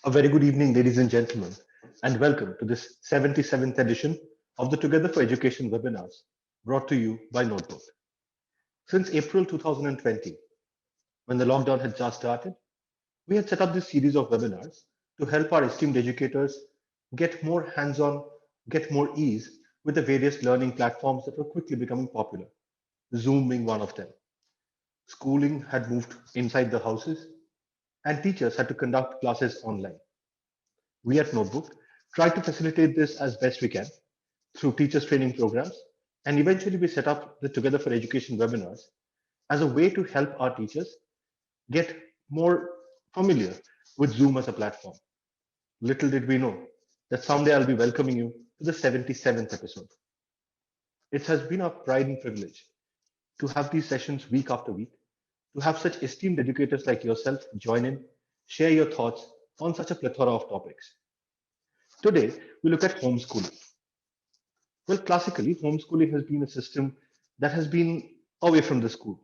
A very good evening, ladies and gentlemen, and welcome to this 77th edition of the Together for Education webinars brought to you by Notebook. Since April 2020, when the lockdown had just started, we had set up this series of webinars to help our esteemed educators get more hands on, get more ease with the various learning platforms that were quickly becoming popular, Zoom being one of them. Schooling had moved inside the houses, and teachers had to conduct classes online. We at Notebook try to facilitate this as best we can through teachers training programs, and eventually we set up the Together for Education webinars as a way to help our teachers get more familiar with Zoom as a platform. Little did we know that someday I'll be welcoming you to the 77th episode. It has been our pride and privilege to have these sessions week after week, to have such esteemed educators like yourself join in, share your thoughts on such a plethora of topics. Today, we look at homeschooling. Well, classically, homeschooling has been a system that has been away from the school,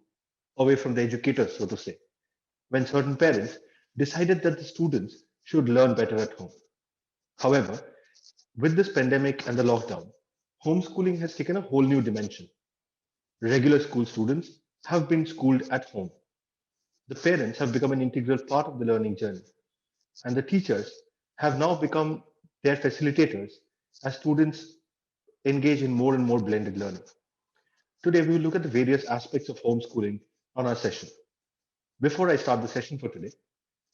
away from the educators, so to say, when certain parents decided that the students should learn better at home. However, with this pandemic and the lockdown, homeschooling has taken a whole new dimension. Regular school students have been schooled at home. The parents have become an integral part of the learning journey, and the teachers have now become their facilitators as students engage in more and more blended learning. Today, we will look at the various aspects of homeschooling on our session. Before I start the session for today,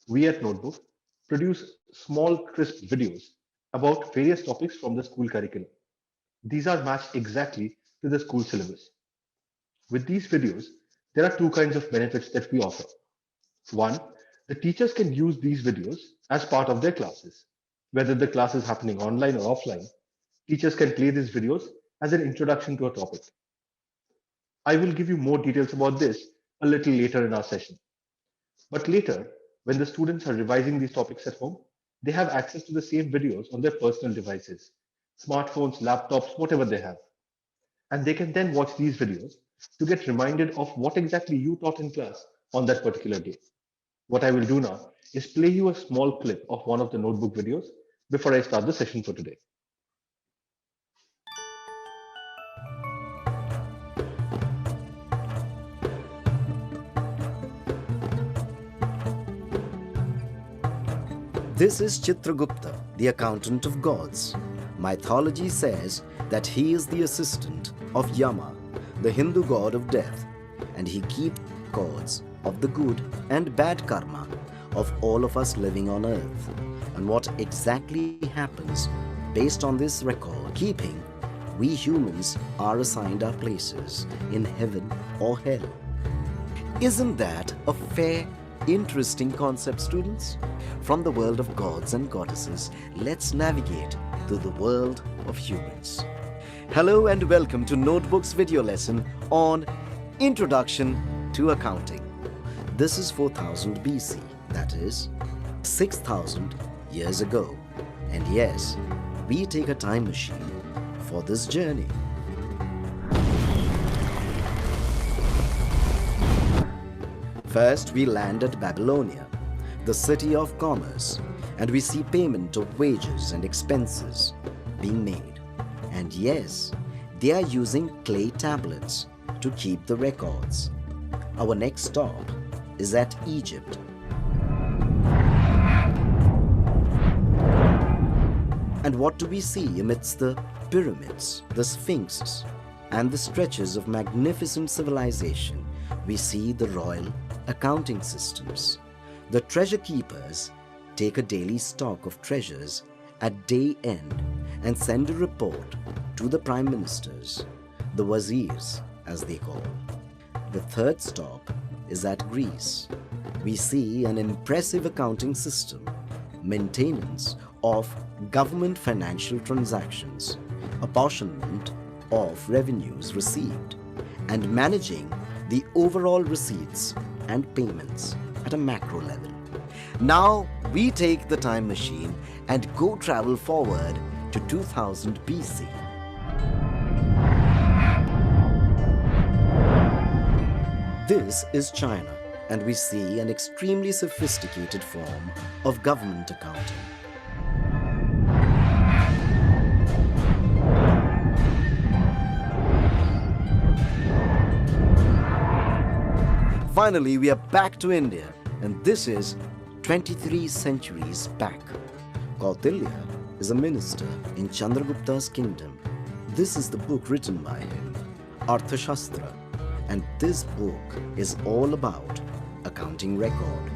we at Notebook produce small, crisp videos about various topics from the school curriculum. These are matched exactly to the school syllabus. With these videos, there are two kinds of benefits that we offer. One, the teachers can use these videos as part of their classes. Whether the class is happening online or offline, teachers can play these videos as an introduction to a topic. I will give you more details about this a little later in our session. But later, when the students are revising these topics at home, they have access to the same videos on their personal devices, smartphones, laptops, whatever they have. And they can then watch these videos to get reminded of what exactly you taught in class on that particular day. What I will do now is play you a small clip of one of the notebook videos before I start the session for today. This is Chitragupta, the accountant of gods. Mythology says that he is the assistant of Yama, the Hindu god of death, and he keeps records of the good and bad karma of all of us living on earth, and what exactly happens based on this record keeping. We humans are assigned our places in heaven or hell. Isn't that a fair, interesting concept, students? From the world of gods and goddesses, let's navigate to the world of humans. Hello and welcome to Notebook's video lesson on Introduction to Accounting. This is 4000 BC, that is 6000 years ago. And yes, we take a time machine for this journey. First, we land at Babylonia, the city of commerce, and we see payment of wages and expenses being made. And yes, they are using clay tablets to keep the records. Our next stop is at Egypt. And what do we see amidst the pyramids, the sphinxes, and the stretches of magnificent civilization? We see the royal accounting systems. The treasure keepers take a daily stock of treasures at day end and send a report to the prime ministers, the wazirs as they call. The third stop is at Greece. We see an impressive accounting system, maintenance of government financial transactions, apportionment of revenues received, and managing the overall receipts and payments at a macro level. Now we take the time machine and go travel forward to 2000 BC. This is China, and we see an extremely sophisticated form of government accounting. Finally, we are back to India, and this is 23 centuries back. Kautilya is a minister in Chandragupta's kingdom. This is the book written by him, Arthashastra, and this book is all about accounting record.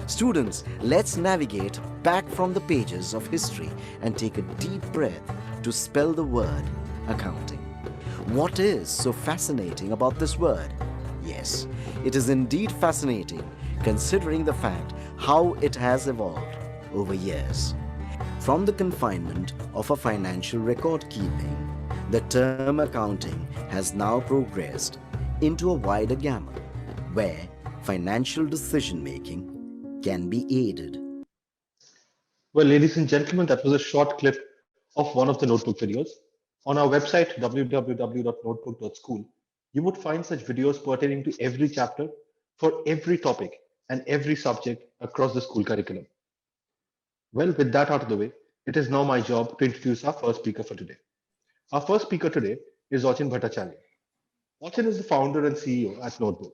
Students, let's navigate back from the pages of history and take a deep breath to spell the word accounting. What is so fascinating about this word? Yes, it is indeed fascinating considering the fact how it has evolved over years. From the confinement of a financial record keeping, the term accounting has now progressed into a wider gamut where financial decision making can be aided. Well, ladies and gentlemen, that was a short clip of one of the notebook videos. On our website, www.notebook.school, you would find such videos pertaining to every chapter for every topic and every subject across the school curriculum. Well, with that out of the way, it is now my job to introduce our first speaker for today. Our first speaker today is Achin Bhattacharyya. Achin is the founder and CEO at Notebook.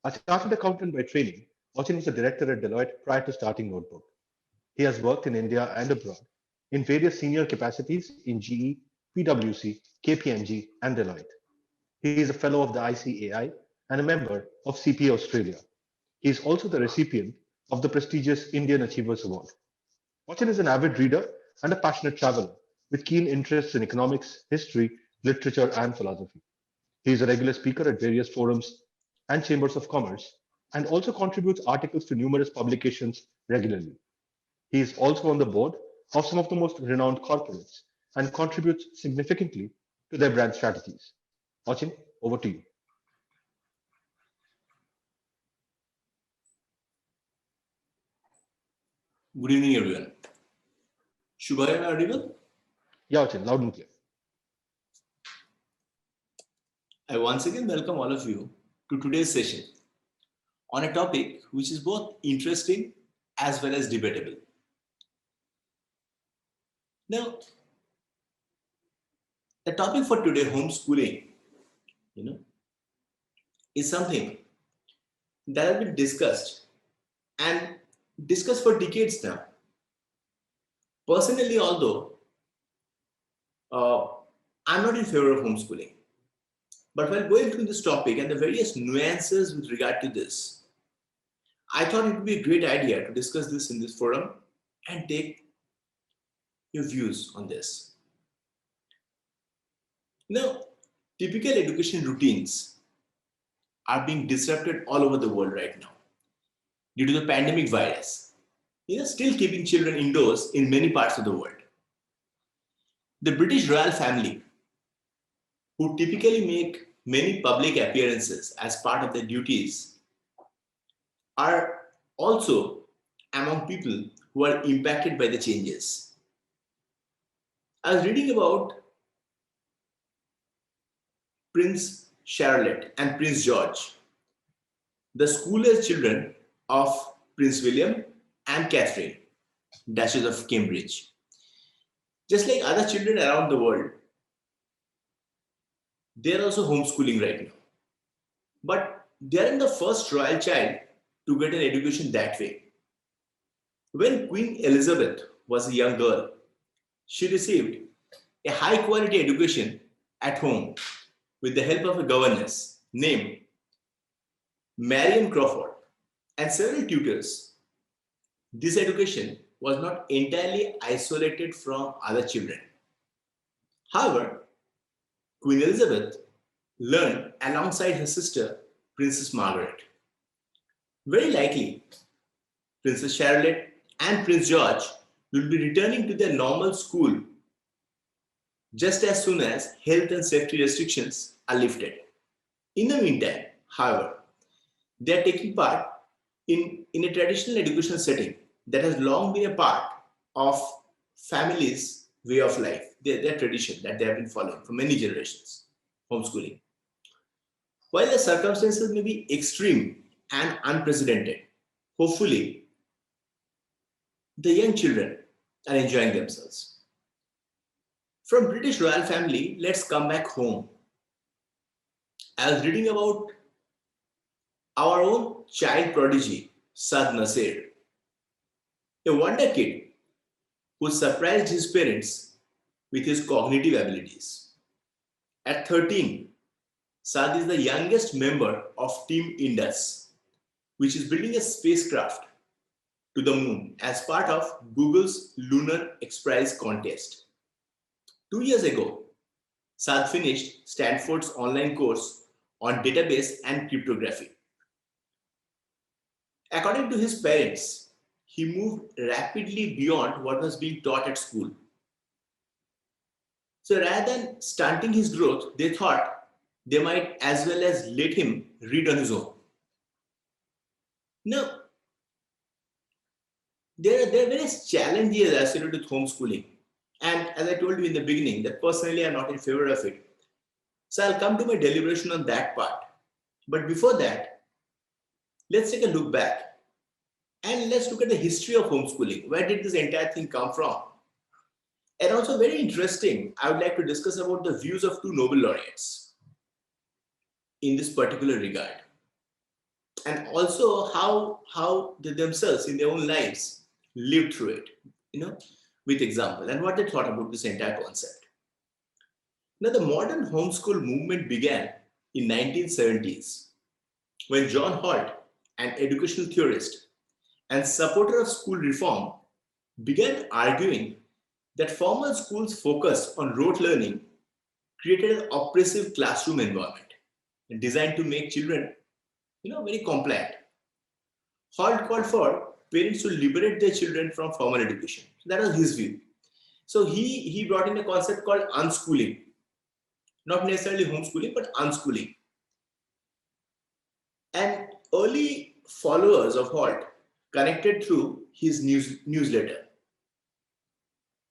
A chartered accountant by training, Achin was a director at Deloitte prior to starting Notebook. He has worked in India and abroad in various senior capacities in GE, PwC, KPMG, and Deloitte. He is a fellow of the ICAI and a member of CPA Australia. He is also the recipient of the prestigious Indian Achievers Award. Achin is an avid reader and a passionate traveler with keen interests in economics, history, literature, and philosophy. He is a regular speaker at various forums and chambers of commerce and also contributes articles to numerous publications regularly. He is also on the board of some of the most renowned corporates and contributes significantly to their brand strategies. Achin, over to you. Good evening, everyone. Shubhaya, am I audible? Yeah, Achin, loud and clear. I once again welcome all of you to today's session on a topic which is both interesting as well as debatable. Now, the topic for today, homeschooling, is something that has been discussed and discussed for decades now. Personally, although I'm not in favor of homeschooling, but while going through this topic and the various nuances with regard to this, I thought it would be a great idea to discuss this in this forum and take your views on this. Now, typical education routines are being disrupted all over the world right now due to the pandemic virus, still keeping children indoors in many parts of the world. The British royal family, who typically make many public appearances as part of their duties, are also among people who are impacted by the changes. I was reading about Prince Charlotte and Prince George, the school-age children of Prince William and Catherine, Duchess of Cambridge. Just like other children around the world, they are also homeschooling right now. But they aren't the first royal child to get an education that way. When Queen Elizabeth was a young girl, she received a high-quality education at home with the help of a governess named Marian Crawford and several tutors. This education was not entirely isolated from other children. However, Queen Elizabeth learned alongside her sister, Princess Margaret. Very likely, Princess Charlotte and Prince George will be returning to their normal school just as soon as health and safety restrictions are lifted. In the meantime, however, they are taking part in a traditional education setting that has long been a part of families' way of life, their tradition that they have been following for many generations, homeschooling. While the circumstances may be extreme and unprecedented. Hopefully, the young children are enjoying themselves. From British royal family, let's come back home. I was reading about our own child prodigy, Sad Nasir, a wonder kid who surprised his parents with his cognitive abilities. At 13, Sad is the youngest member of Team Indus, which is building a spacecraft to the moon as part of Google's Lunar X Prize contest. 2 years ago, Sad finished Stanford's online course on database and cryptography. According to his parents, he moved rapidly beyond what was being taught at school. So rather than stunting his growth, they thought they might as well as let him read on his own. Now, there are various challenges associated with homeschooling. And as I told you in the beginning, that personally I'm not in favor of it. So I'll come to my deliberation on that part. But before that, let's take a look back and let's look at the history of homeschooling. Where did this entire thing come from? And also very interesting, I would like to discuss about the views of two Nobel laureates in this particular regard. And also how they themselves in their own lives lived through it, with example, and what they thought about this entire concept. Now, the modern homeschool movement began in 1970s when John Holt, an educational theorist and supporter of school reform, began arguing that formal schools focused on rote learning created an oppressive classroom environment designed to make children, very compliant. Holt called for parents to liberate their children from formal education. So that was his view. So he brought in a concept called unschooling, not necessarily homeschooling, but unschooling. And early followers of Holt connected through his newsletter.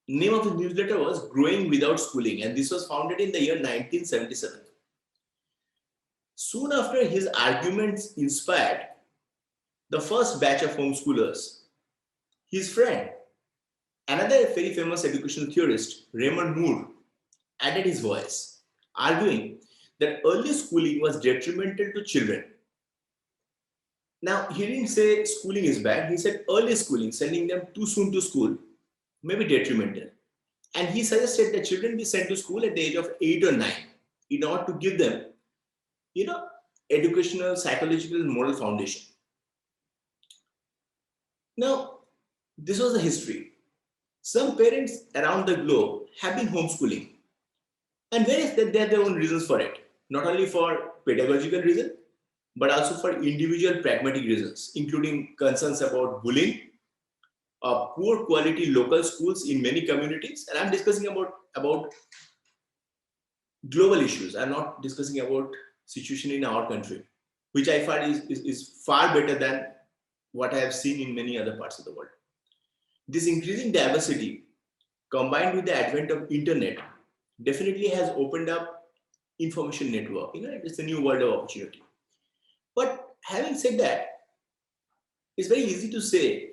Name of his newsletter was Growing Without Schooling, and this was founded in the year 1977. Soon after, his arguments inspired the first batch of homeschoolers. His friend, another very famous educational theorist, Raymond Moore, added his voice, arguing that early schooling was detrimental to children. Now, he didn't say schooling is bad, he said early schooling, sending them too soon to school, may be detrimental. And he suggested that children be sent to school at the age of 8 or 9 in order to give them, educational, psychological, and moral foundation. Now, this was the history. Some parents around the globe have been homeschooling, and they have their own reasons for it, not only for pedagogical reasons, but also for individual pragmatic reasons, including concerns about bullying, poor quality local schools in many communities. And I'm discussing about global issues. I'm not discussing about situation in our country, which I find is far better than what I have seen in many other parts of the world. This increasing diversity, combined with the advent of internet, definitely has opened up information network. It's a new world of opportunity. But having said that, it's very easy to say,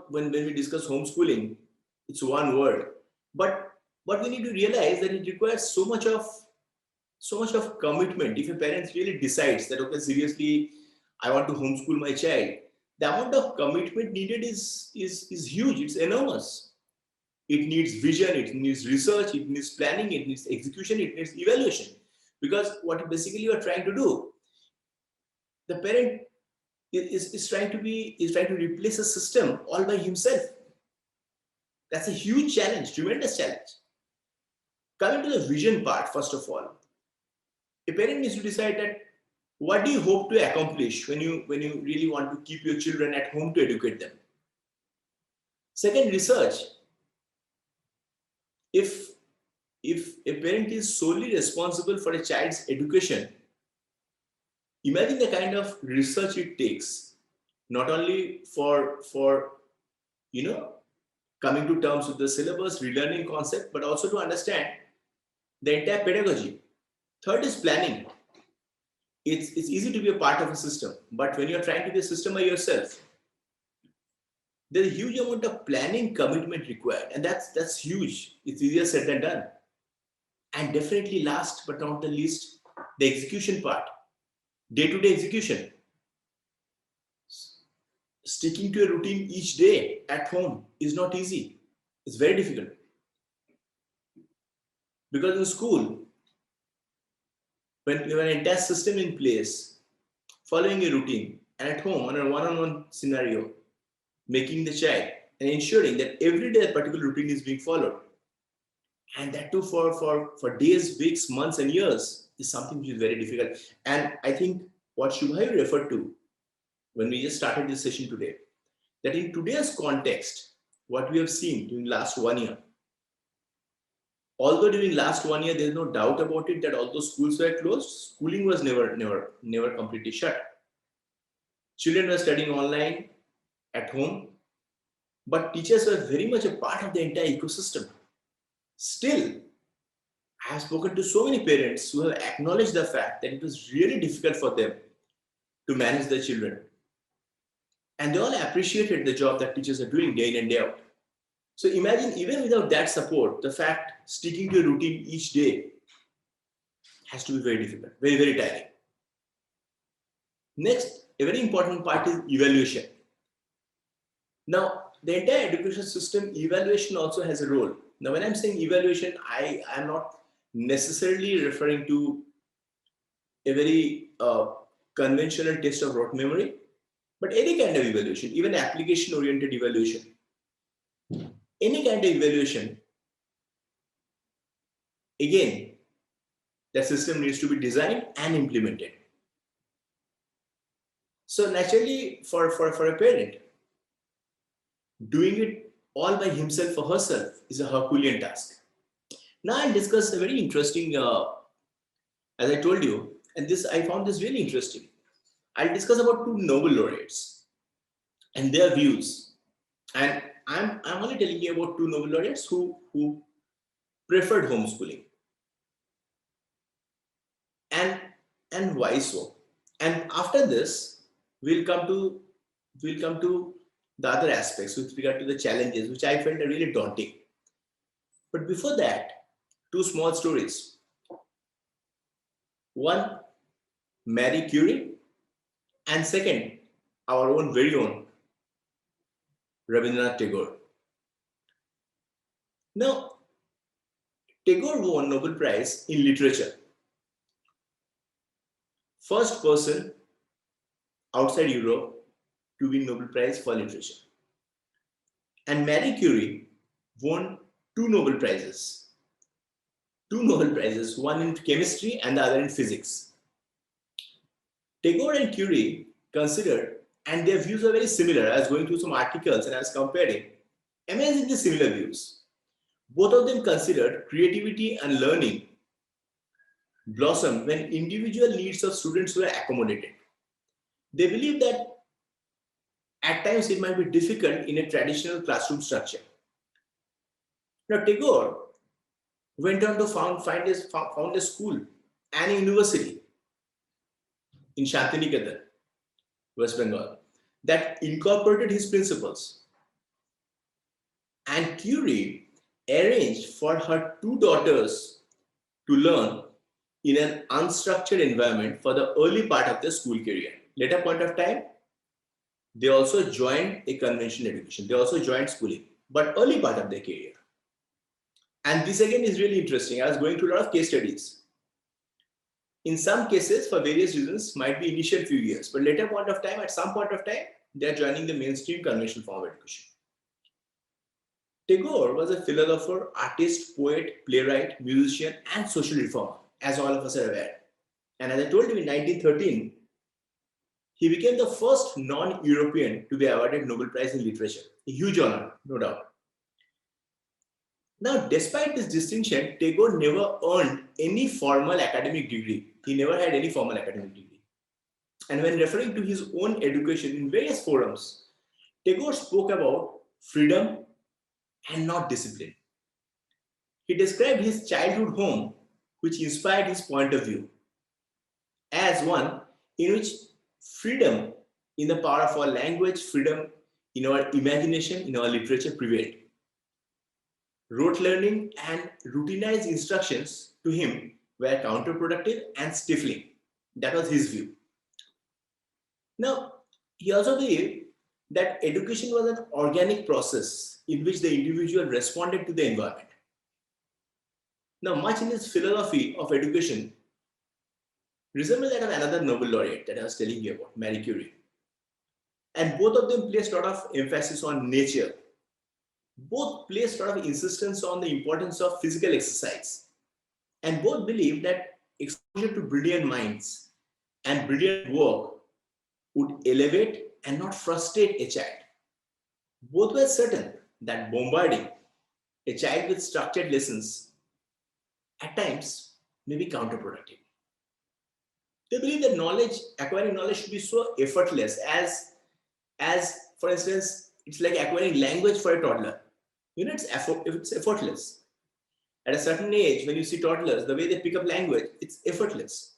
when we discuss homeschooling, it's one word. But what we need to realize that it requires so much of commitment. If a parent really decides that, okay, seriously, I want to homeschool my child, the amount of commitment needed is huge. It's enormous. It needs vision, it needs research, it needs planning, it needs execution, it needs evaluation. Because what basically you are trying to do, the parent is trying to replace a system all by himself. That's a huge challenge, tremendous challenge. Coming to the vision part, first of all, a parent needs to decide that what do you hope to accomplish when you really want to keep your children at home to educate them. Second, research. If a parent is solely responsible for a child's education, imagine the kind of research it takes, not only for coming to terms with the syllabus, relearning concept, but also to understand the entire pedagogy. Third is planning. it's easy to be a part of a system, but when you're trying to be a system by yourself, there's a huge amount of planning commitment required, and that's huge. It's easier said than done. And definitely last but not the least, the execution part, day-to-day execution. Sticking to a routine each day at home is not easy. It's very difficult. Because in school, when you have an entire system in place, following a routine, and at home on a one-on-one scenario, making the child and ensuring that every day a particular routine is being followed, and that too for days, weeks, months, and years, is something which is very difficult. And I think what Shubhai referred to when we just started this session today, that in today's context, what we have seen during last 1 year, although during last 1 year, there's no doubt about it that although schools were closed, schooling was never completely shut. Children were studying online at home, but teachers were very much a part of the entire ecosystem. Still, I have spoken to so many parents who have acknowledged the fact that it was really difficult for them to manage their children. And they all appreciated the job that teachers are doing day in and day out. So imagine, even without that support, the fact sticking to a routine each day has to be very difficult, very, very tiring. Next, a very important part is evaluation. Now, the entire education system, evaluation also has a role. Now, when I'm saying evaluation, I am not necessarily referring to a very conventional test of rote memory, but any kind of evaluation, even application-oriented evaluation. Any kind of evaluation, again, the system needs to be designed and implemented. So naturally, for a parent, doing it all by himself or herself is a Herculean task. Now I'll discuss a very interesting, as I told you, and this I found this really interesting. I'll discuss about two Nobel laureates and their views. And I'm only telling you about two Nobel laureates who preferred homeschooling. And why so? And after this, we'll come to the other aspects with regard to the challenges, which I felt are really daunting. But before that, two small stories. One, Marie Curie, and second, our own very own Rabindranath Tagore. Now, Tagore won Nobel Prize in Literature. First person outside Europe to win Nobel Prize for Literature. And Marie Curie won two Nobel Prizes. Two Nobel Prizes, one in chemistry and the other in physics. Tagore and Curie considered, and their views are very similar. I was going through some articles and I was comparing, amazingly similar views. Both of them considered creativity and learning blossom when individual needs of students were accommodated. They believe that at times it might be difficult in a traditional classroom structure. Now, Tagore went on to found a school and a university in Shantiniketan, West Bengal, that incorporated his principles. And Curie arranged for her two daughters to learn in an unstructured environment for the early part of their school career. Later point of time, they also joined a conventional education. They also joined schooling, but early part of their career. And this again is really interesting. I was going through a lot of case studies. In some cases, for various reasons, might be initial few years, but later point of time, at some point of time, they are joining the mainstream conventional form of education. Tagore was a philosopher, artist, poet, playwright, musician, and social reformer, as all of us are aware. And as I told you, in 1913, he became the first non-European to be awarded Nobel Prize in Literature. A huge honor, no doubt. Now, despite this distinction, Tagore never earned any formal academic degree. He never had any formal academic degree. And when referring to his own education in various forums, Tagore spoke about freedom and not discipline. He described his childhood home, which inspired his point of view. as one in which freedom in the power of our language, freedom in our imagination, in our literature prevailed. Rote learning and routinized instructions to him were counterproductive and stifling. That was his view. Now, he also believed that education was an organic process in which the individual responded to the environment. Now, much in his philosophy of education resembled that of another Nobel laureate that I was telling you about, Marie Curie. And both of them placed a lot of emphasis on nature. Both placed a lot of insistence on the importance of physical exercise. And both believed that exposure to brilliant minds and brilliant work would elevate and not frustrate a child. Both were certain that bombarding a child with structured lessons at times may be counterproductive. They believe that acquiring knowledge should be so effortless as for instance, it's like acquiring language for a toddler. It's effortless. At a certain age, when you see toddlers, the way they pick up language, it's effortless.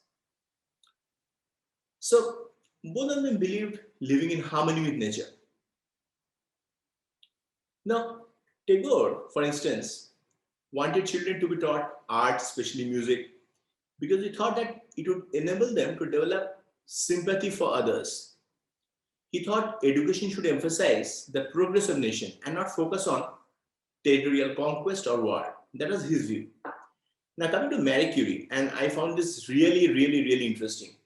So both of them believed living in harmony with nature. Now, Tagore, for instance, wanted children to be taught art, especially music, because he thought that it would enable them to develop sympathy for others. He thought education should emphasize the progress of nation and not focus on territorial conquest or war. That was his view. Now coming to Marie Curie, and I found this really interesting.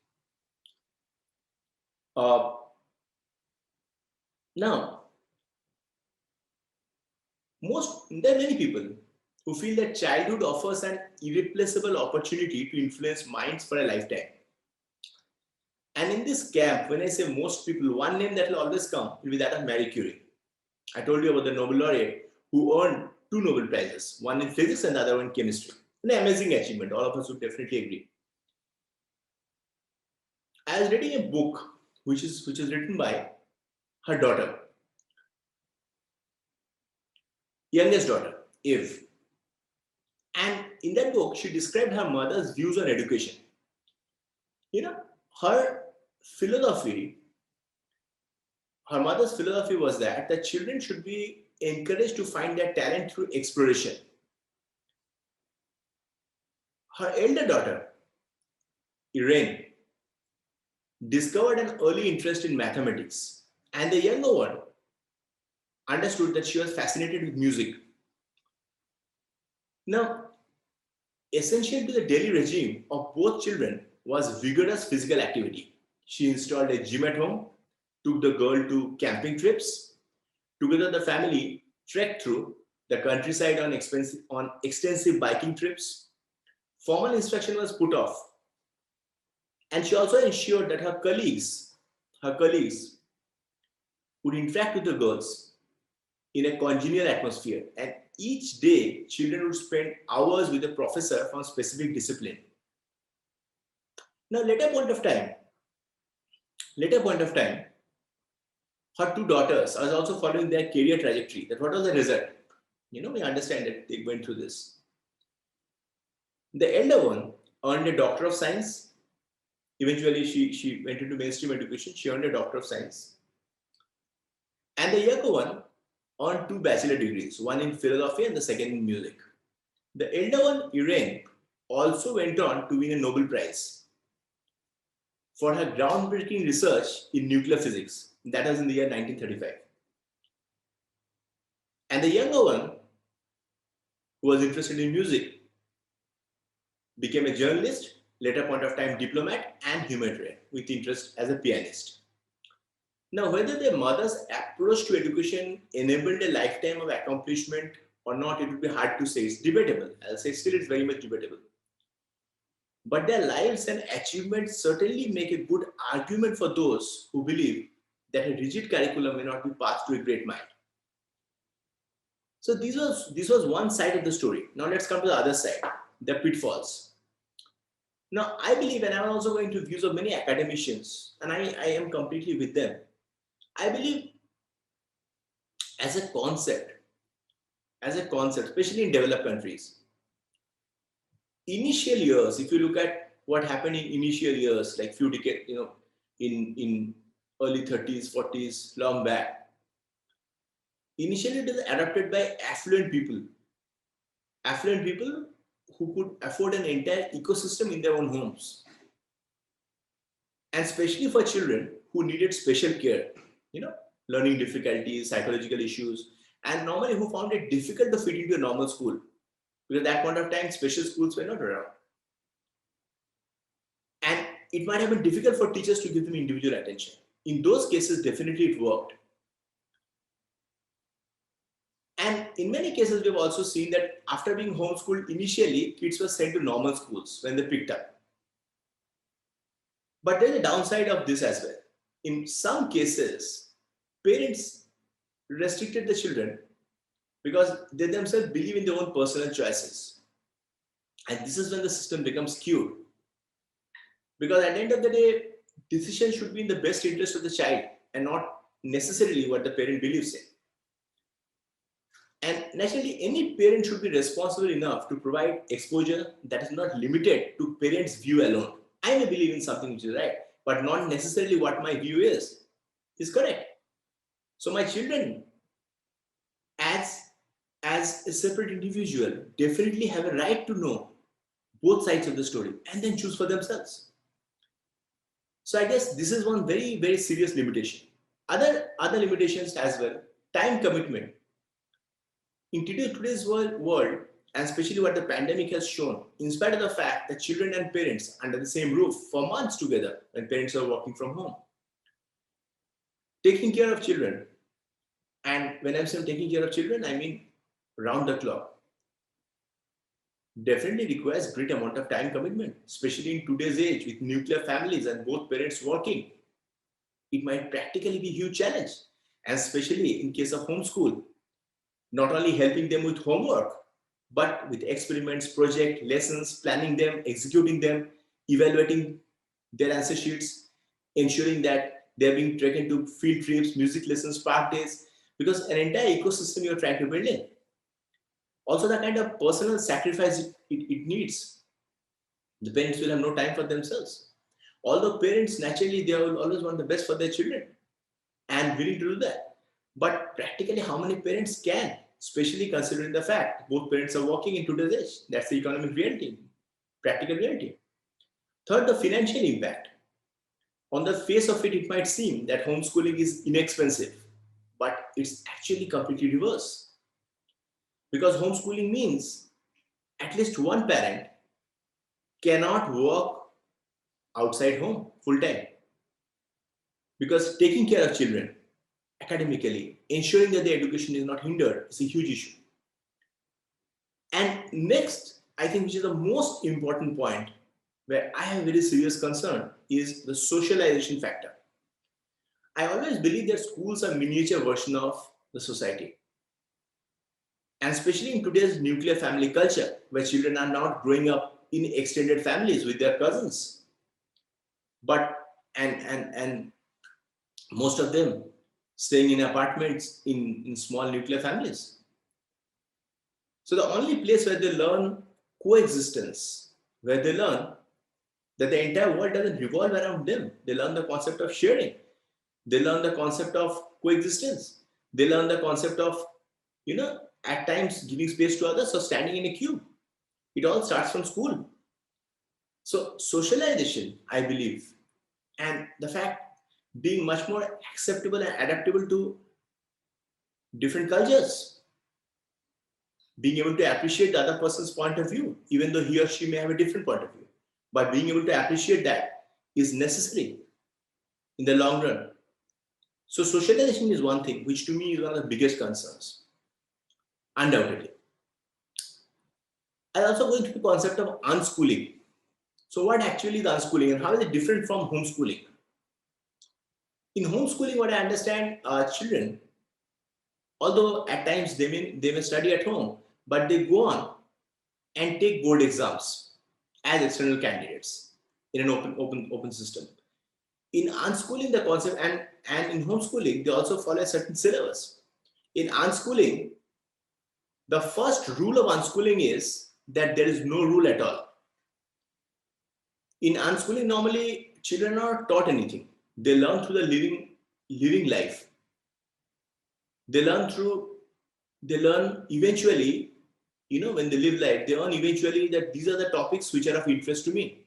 Now, there are many people who feel that childhood offers an irreplaceable opportunity to influence minds for a lifetime. And in this camp, when I say most people, one name that will always come will be that of Marie Curie. I told you about the Nobel laureate who earned 2 Nobel Prizes, one in physics and the other one in chemistry. An amazing achievement, all of us would definitely agree. I was reading a book which is written by her daughter, youngest daughter, Eve. And in that book, she described her mother's views on education. Her mother's philosophy was that the children should be encouraged to find their talent through exploration. Her elder daughter, Irene, discovered an early interest in mathematics, and the younger one understood that she was fascinated with music. Now, essential to the daily regime of both children was vigorous physical activity. She installed a gym at home, took the girl to camping trips. Together, the family trekked through the countryside on extensive biking trips. Formal instruction was put off. And she also ensured that her colleagues would interact with the girls in a congenial atmosphere. And each day, children would spend hours with a professor from a specific discipline. Now, later point of time, her 2 daughters are also following their career trajectory. That what was the result? We understand that they went through this. The elder one earned a Doctor of Science. Eventually, she went into mainstream education. She earned a Doctor of Science. And the younger one earned 2 bachelor degrees, one in philosophy and the second in music. The elder one, Irene, also went on to win a Nobel Prize for her groundbreaking research in nuclear physics. That was in the year 1935. And the younger one, who was interested in music, became a journalist, later point of time diplomat and humanitarian with interest as a pianist. Now, whether their mother's approach to education enabled a lifetime of accomplishment or not, it would be hard to say. It's debatable. I'll say still it's very much debatable. But their lives and achievements certainly make a good argument for those who believe that a rigid curriculum may not be path to a great mind. So this was one side of the story. Now let's come to the other side, the pitfalls. Now I believe, and I'm also going to views of many academicians, and I am completely with them. I believe as a concept, especially in developed countries, initial years, if you look at what happened in initial years, like few decades, in early 30s, 40s, long back. Initially, it is adopted by affluent people who could afford an entire ecosystem in their own homes, and especially for children who needed special care, learning difficulties, psychological issues, and normally who found it difficult to fit into a normal school, because at that point of time, special schools were not around. And it might have been difficult for teachers to give them individual attention. In those cases, definitely it worked. And in many cases, we've also seen that after being homeschooled, initially, kids were sent to normal schools when they picked up. But there's a downside of this as well. In some cases, parents restricted the children because they themselves believe in their own personal choices. And this is when the system becomes skewed. Because at the end of the day, decision should be in the best interest of the child and not necessarily what the parent believes in. And naturally, any parent should be responsible enough to provide exposure that is not limited to parents' view alone. I may believe in something which is right, but not necessarily what my view is correct. So my children, as a separate individual, definitely have a right to know both sides of the story and then choose for themselves. So I guess this is one very, very serious limitation. Other limitations as well, time commitment. In today's world, and especially what the pandemic has shown, in spite of the fact that children and parents under the same roof for months together when parents are working from home, taking care of children, and when I'm saying taking care of children, I mean round the clock, definitely requires great amount of time commitment, especially in today's age with nuclear families and both parents working. It might practically be a huge challenge, and especially in case of homeschool, not only helping them with homework, but with experiments, project, lessons, planning them, executing them, evaluating their answer sheets, ensuring that they're being taken to field trips, music lessons, park days, because an entire ecosystem you're trying to build in. Also, the kind of personal sacrifice it needs. The parents will have no time for themselves. Although parents, naturally, they will always want the best for their children and willing to do that. But practically, how many parents can, especially considering the fact both parents are working in today's age? That's the economic reality, practical reality. Third, the financial impact. On the face of it, it might seem that homeschooling is inexpensive, but it's actually completely reverse. Because homeschooling means at least one parent cannot work outside home full time. Because taking care of children academically, ensuring that their education is not hindered, is a huge issue. And next, I think which is the most important point where I have very serious concern is the socialization factor. I always believe that schools are miniature version of the society. And especially in today's nuclear family culture, where children are not growing up in extended families with their cousins, but and most of them staying in apartments in small nuclear families. So the only place where they learn coexistence, where they learn that the entire world doesn't revolve around them. They learn the concept of sharing. They learn the concept of coexistence. They learn the concept of, at times giving space to others or standing in a queue. It all starts from school. So socialization, I believe, and the fact being much more acceptable and adaptable to different cultures, being able to appreciate the other person's point of view, even though he or she may have a different point of view. But being able to appreciate that is necessary in the long run. So socialization is one thing, which to me is one of the biggest concerns, undoubtedly. I also go into the concept of unschooling. So what actually is unschooling and how is it different from homeschooling? In homeschooling, what I understand, children, although at times they may study at home, but they go on and take board exams as external candidates in an open system. In unschooling, the concept and in homeschooling, they also follow a certain syllabus. In unschooling, the first rule of unschooling is that there is no rule at all. In unschooling, normally children are not taught anything. They learn through the living life. They learn eventually, when they live life, they learn eventually that these are the topics which are of interest to me.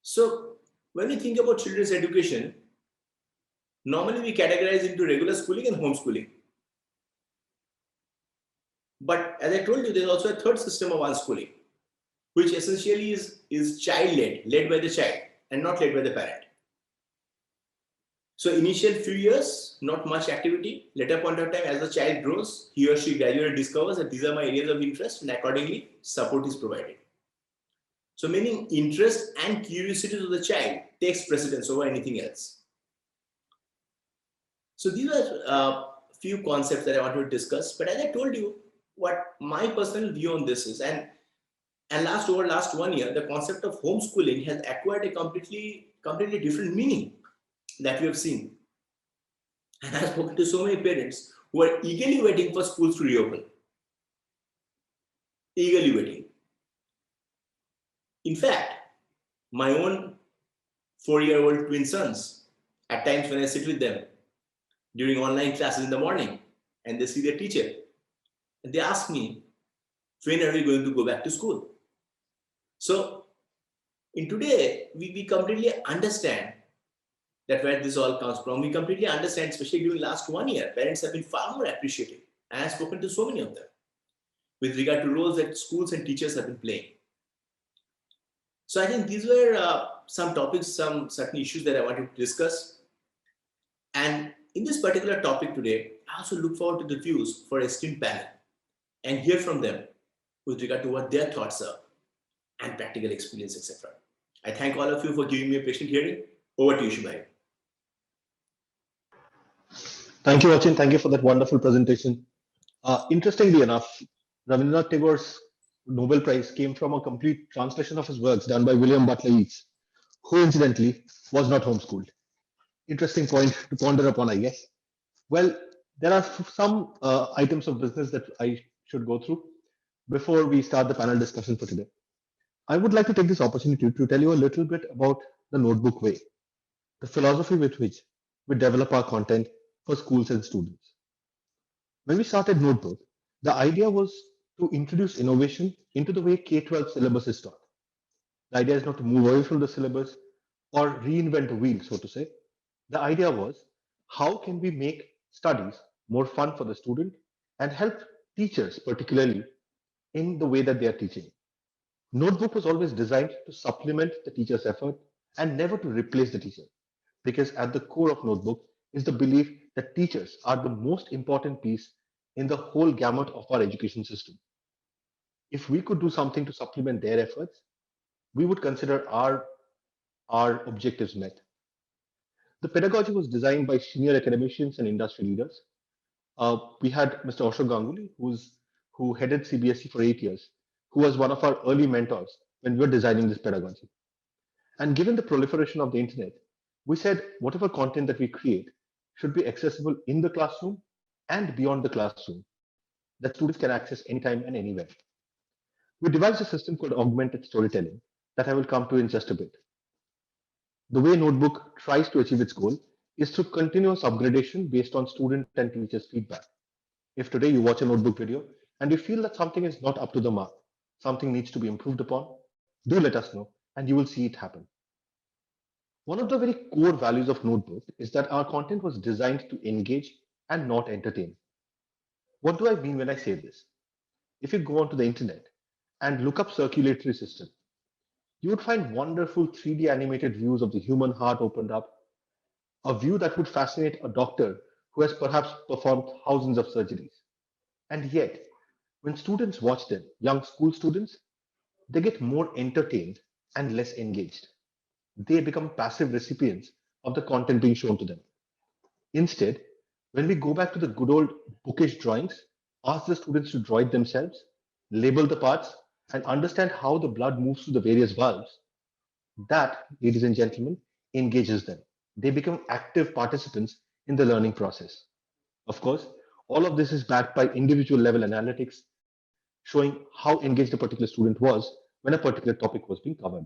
So when we think about children's education, normally we categorize into regular schooling and homeschooling. But as I told you, there's also a third system of unschooling, which essentially is child-led, led by the child and not led by the parent. So initial few years, not much activity. Later point of time, as the child grows, he or she gradually discovers that these are my areas of interest, and accordingly, support is provided. So meaning interest and curiosity of the child takes precedence over anything else. So these are a few concepts that I want to discuss. But as I told you, what my personal view on this is, and over last 1 year, the concept of homeschooling has acquired a completely different meaning that we have seen. And I've spoken to so many parents who are eagerly waiting for schools to reopen. Eagerly waiting. In fact, my own 4-year-old twin sons, at times when I sit with them during online classes in the morning and they see their teacher, and they ask me, when are we going to go back to school? So in today, we completely understand that where this all comes from. We completely understand, especially during last 1 year, parents have been far more appreciative. And I've spoken to so many of them with regard to roles that schools and teachers have been playing. So I think these were some topics, some certain issues that I wanted to discuss. And in this particular topic today, I also look forward to the views for a esteemed panel and hear from them with regard to what their thoughts are and practical experience, etc. I thank all of you for giving me a patient hearing. Over to you, Shubhai. Thank you, Achin. Thank you for that wonderful presentation. Interestingly enough, Rabindranath Tagore's Nobel Prize came from a complete translation of his works done by William Butler Yeats, who incidentally was not homeschooled. Interesting point to ponder upon, I guess. Well, there are some items of business that I should go through before we start the panel discussion for today. I would like to take this opportunity to tell you a little bit about the notebook way, the philosophy with which we develop our content for schools and students. When we started Notebook, the idea was to introduce innovation into the way K-12 syllabus is taught. The idea is not to move away from the syllabus or reinvent the wheel, so to say. The idea was, how can we make studies more fun for the student and help teachers, particularly in the way that they are teaching. Notebook was always designed to supplement the teacher's effort and never to replace the teacher, because at the core of Notebook is the belief that teachers are the most important piece in the whole gamut of our education system. If we could do something to supplement their efforts, we would consider our objectives met. The pedagogy was designed by senior academicians and industry leaders. We had Mr. Ashok Ganguly, who headed CBSE for 8 years, who was one of our early mentors when we were designing this pedagogy. And given the proliferation of the internet, we said whatever content that we create should be accessible in the classroom and beyond the classroom, that students can access anytime and anywhere. We devised a system called augmented storytelling that I will come to in just a bit. The way Notebook tries to achieve its goal is through continuous upgradation based on student and teachers' feedback. If today you watch a Notebook video and you feel that something is not up to the mark, something needs to be improved upon, do let us know and you will see it happen. One of the very core values of Notebook is that our content was designed to engage and not entertain. What do I mean when I say this? If you go onto the internet and look up circulatory system, you would find wonderful 3D animated views of the human heart opened up, a view that would fascinate a doctor who has perhaps performed thousands of surgeries. And yet, when students watch them, young school students, they get more entertained and less engaged. They become passive recipients of the content being shown to them. Instead, when we go back to the good old bookish drawings, ask the students to draw it themselves, label the parts, and understand how the blood moves through the various valves, that, ladies and gentlemen, engages them. They become active participants in the learning process. Of course, all of this is backed by individual level analytics showing how engaged a particular student was when a particular topic was being covered.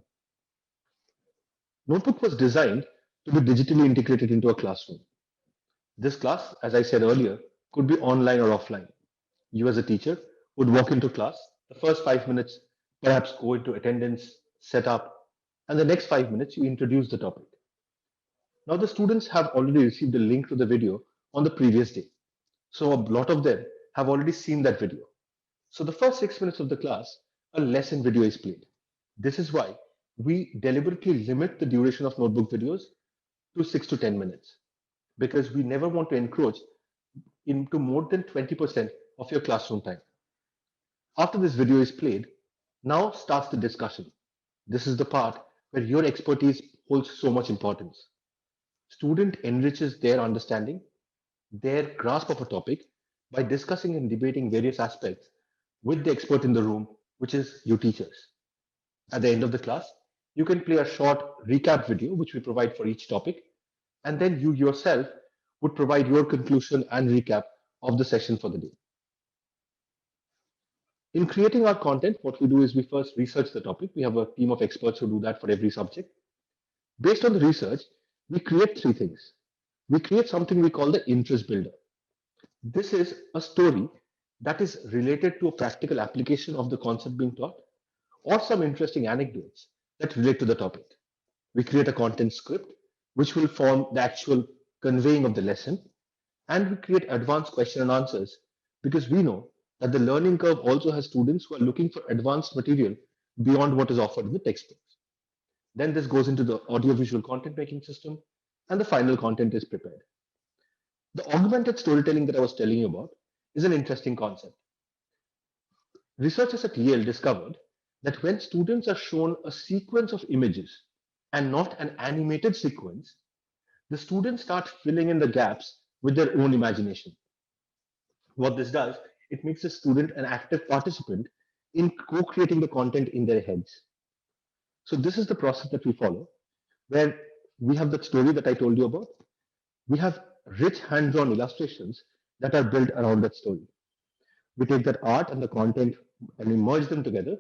Notebook was designed to be digitally integrated into a classroom. This class, as I said earlier, could be online or offline. You as a teacher would walk into class, the first 5 minutes perhaps go into attendance, set up, and the next 5 minutes you introduce the topic. Now the students have already received a link to the video on the previous day. So a lot of them have already seen that video. So the first 6 minutes of the class, a lesson video is played. This is why we deliberately limit the duration of notebook videos to 6 to 10 minutes because we never want to encroach into more than 20% of your classroom time. After this video is played, now starts the discussion. This is the part where your expertise holds so much importance. Student enriches their understanding, their grasp of a topic by discussing and debating various aspects with the expert in the room, which is you teachers. At the end of the class, you can play a short recap video, which we provide for each topic, and then you yourself would provide your conclusion and recap of the session for the day. In creating our content, what we do is we first research the topic. We have a team of experts who do that for every subject. Based on the research, we create three things. We create something we call the interest builder. This is a story that is related to a practical application of the concept being taught or some interesting anecdotes that relate to the topic. We create a content script which will form the actual conveying of the lesson, and we create advanced question and answers because we know that the learning curve also has students who are looking for advanced material beyond what is offered in the textbooks. Then this goes into the audiovisual content making system, and the final content is prepared. The augmented storytelling that I was telling you about is an interesting concept. Researchers at Yale discovered that when students are shown a sequence of images and not an animated sequence, the students start filling in the gaps with their own imagination. What this does, it makes the student an active participant in co-creating the content in their heads. So this is the process that we follow, where we have that story that I told you about. We have rich hand-drawn illustrations that are built around that story. We take that art and the content and we merge them together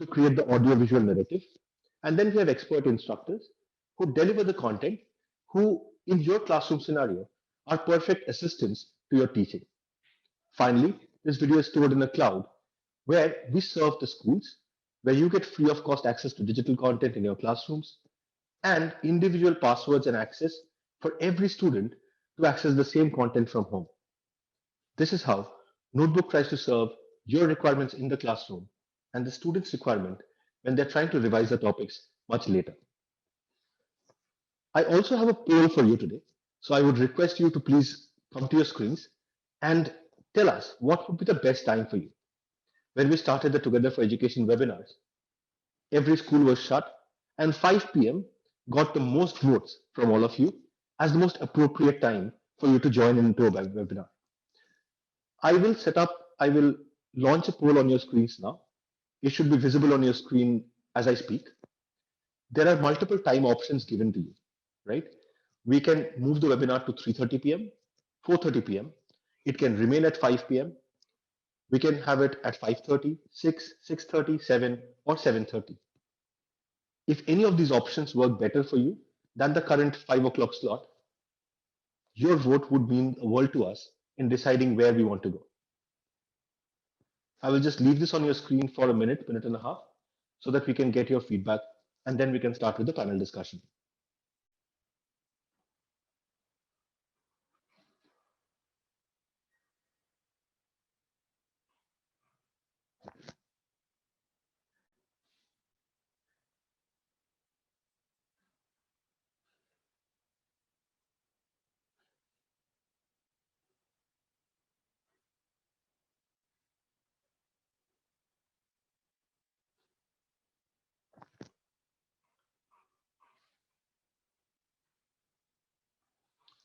to create the audio-visual narrative. And then we have expert instructors who deliver the content, who in your classroom scenario are perfect assistants to your teaching. Finally, this video is stored in a cloud where we serve the schools, where you get free of cost access to digital content in your classrooms and individual passwords and access for every student to access the same content from home. This is how Notebook tries to serve your requirements in the classroom and the student's requirement when they're trying to revise the topics much later. I also have a poll for you today. So I would request you to please come to your screens and tell us what would be the best time for you. When we started the Together for Education webinars, every school was shut and 5 p.m. got the most votes from all of you as the most appropriate time for you to join into a webinar. I will launch a poll on your screens now. It should be visible on your screen as I speak. There are multiple time options given to you, right? We can move the webinar to 3:30 p.m., 4:30 p.m. It can remain at 5 p.m. We can have it at 5:30, 6, 6:30, 7, or 7:30. If any of these options work better for you than the current 5 o'clock slot, your vote would mean the world to us in deciding where we want to go. I will just leave this on your screen for a minute, minute and a half, so that we can get your feedback and then we can start with the panel discussion.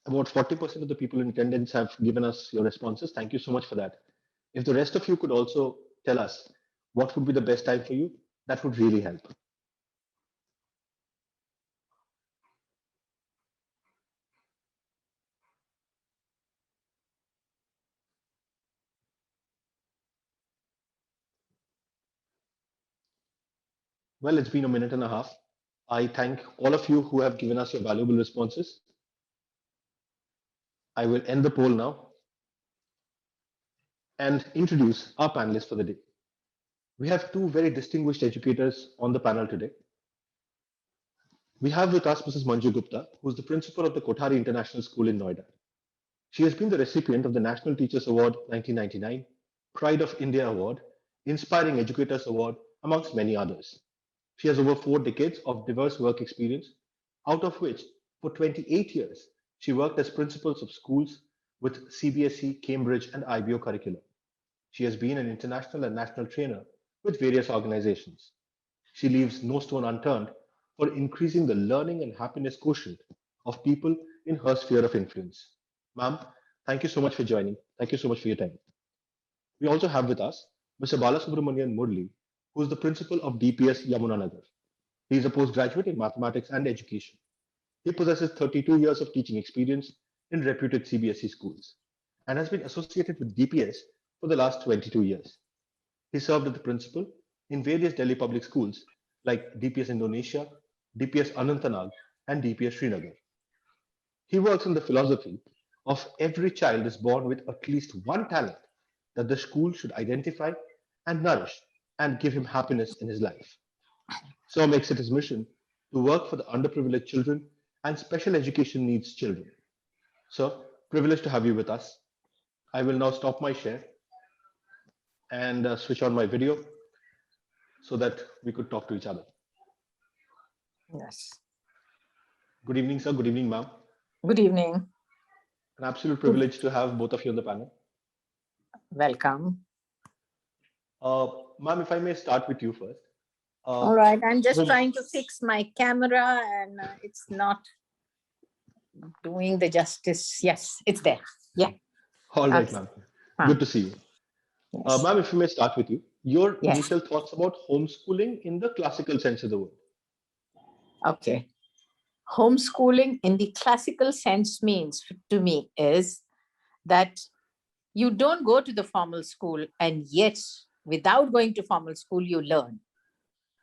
About 40% of the people in attendance have given us your responses. Thank you so much for that. If the rest of you could also tell us what would be the best time for you, that would really help. Well, it's been a minute and a half. I thank all of you who have given us your valuable responses. I will end the poll now and introduce our panelists for the day. We have two very distinguished educators on the panel today. We have with us Mrs. Manju Gupta, who is the principal of the Kothari International School in Noida. She has been the recipient of the National Teachers Award 1999, Pride of India Award, Inspiring Educators Award, amongst many others. She has over 4 decades of diverse work experience, out of which, for 28 years, she worked as principals of schools with CBSE, Cambridge, and IBO curricula. She has been an international and national trainer with various organizations. She leaves no stone unturned for increasing the learning and happiness quotient of people in her sphere of influence. Ma'am, thank you so much for joining. Thank you so much for your time. We also have with us Mr. Balasubramanian Murali, who is the principal of DPS Yamunanagar. He is a postgraduate in mathematics and education. He possesses 32 years of teaching experience in reputed CBSE schools and has been associated with DPS for the last 22 years. He served as the principal in various Delhi public schools like DPS Indonesia, DPS Anantanag, and DPS Srinagar. He works on the philosophy of every child is born with at least one talent that the school should identify and nourish and give him happiness in his life. So makes it his mission to work for the underprivileged children and special education needs children. So, privileged to have you with us. I will now stop my share and switch on my video so that we could talk to each other. Yes. Good evening, sir. Good evening, ma'am. Good evening. An absolute privilege to have both of you on the panel. Welcome. Ma'am, if I may start with you first. All right. I'm just trying to fix my camera and it's not doing the justice. Yes, it's there. Yeah. All right, ma'am. Good to see you. Yes. Ma'am, if we may start with you. Your Yes. initial thoughts about homeschooling in the classical sense of the word. Okay. Homeschooling in the classical sense means to me is that you don't go to the formal school and yet without going to formal school, you learn.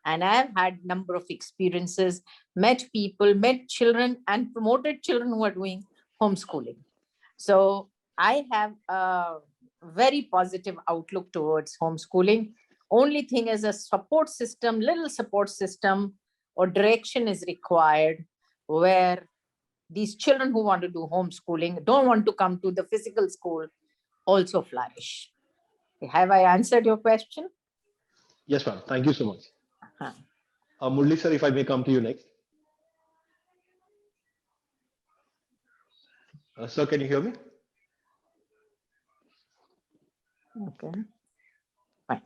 And I've had number of experiences, met people, met children and promoted children who are doing homeschooling. So I have a very positive outlook towards homeschooling. Only thing is a support system, little support system or direction is required where these children who want to do homeschooling, don't want to come to the physical school, also flourish. Have I answered your question? Yes, ma'am. Thank you so much. Uh-huh. Murali, sir, if I may come to you next. Sir, can you hear me? Okay. Fine.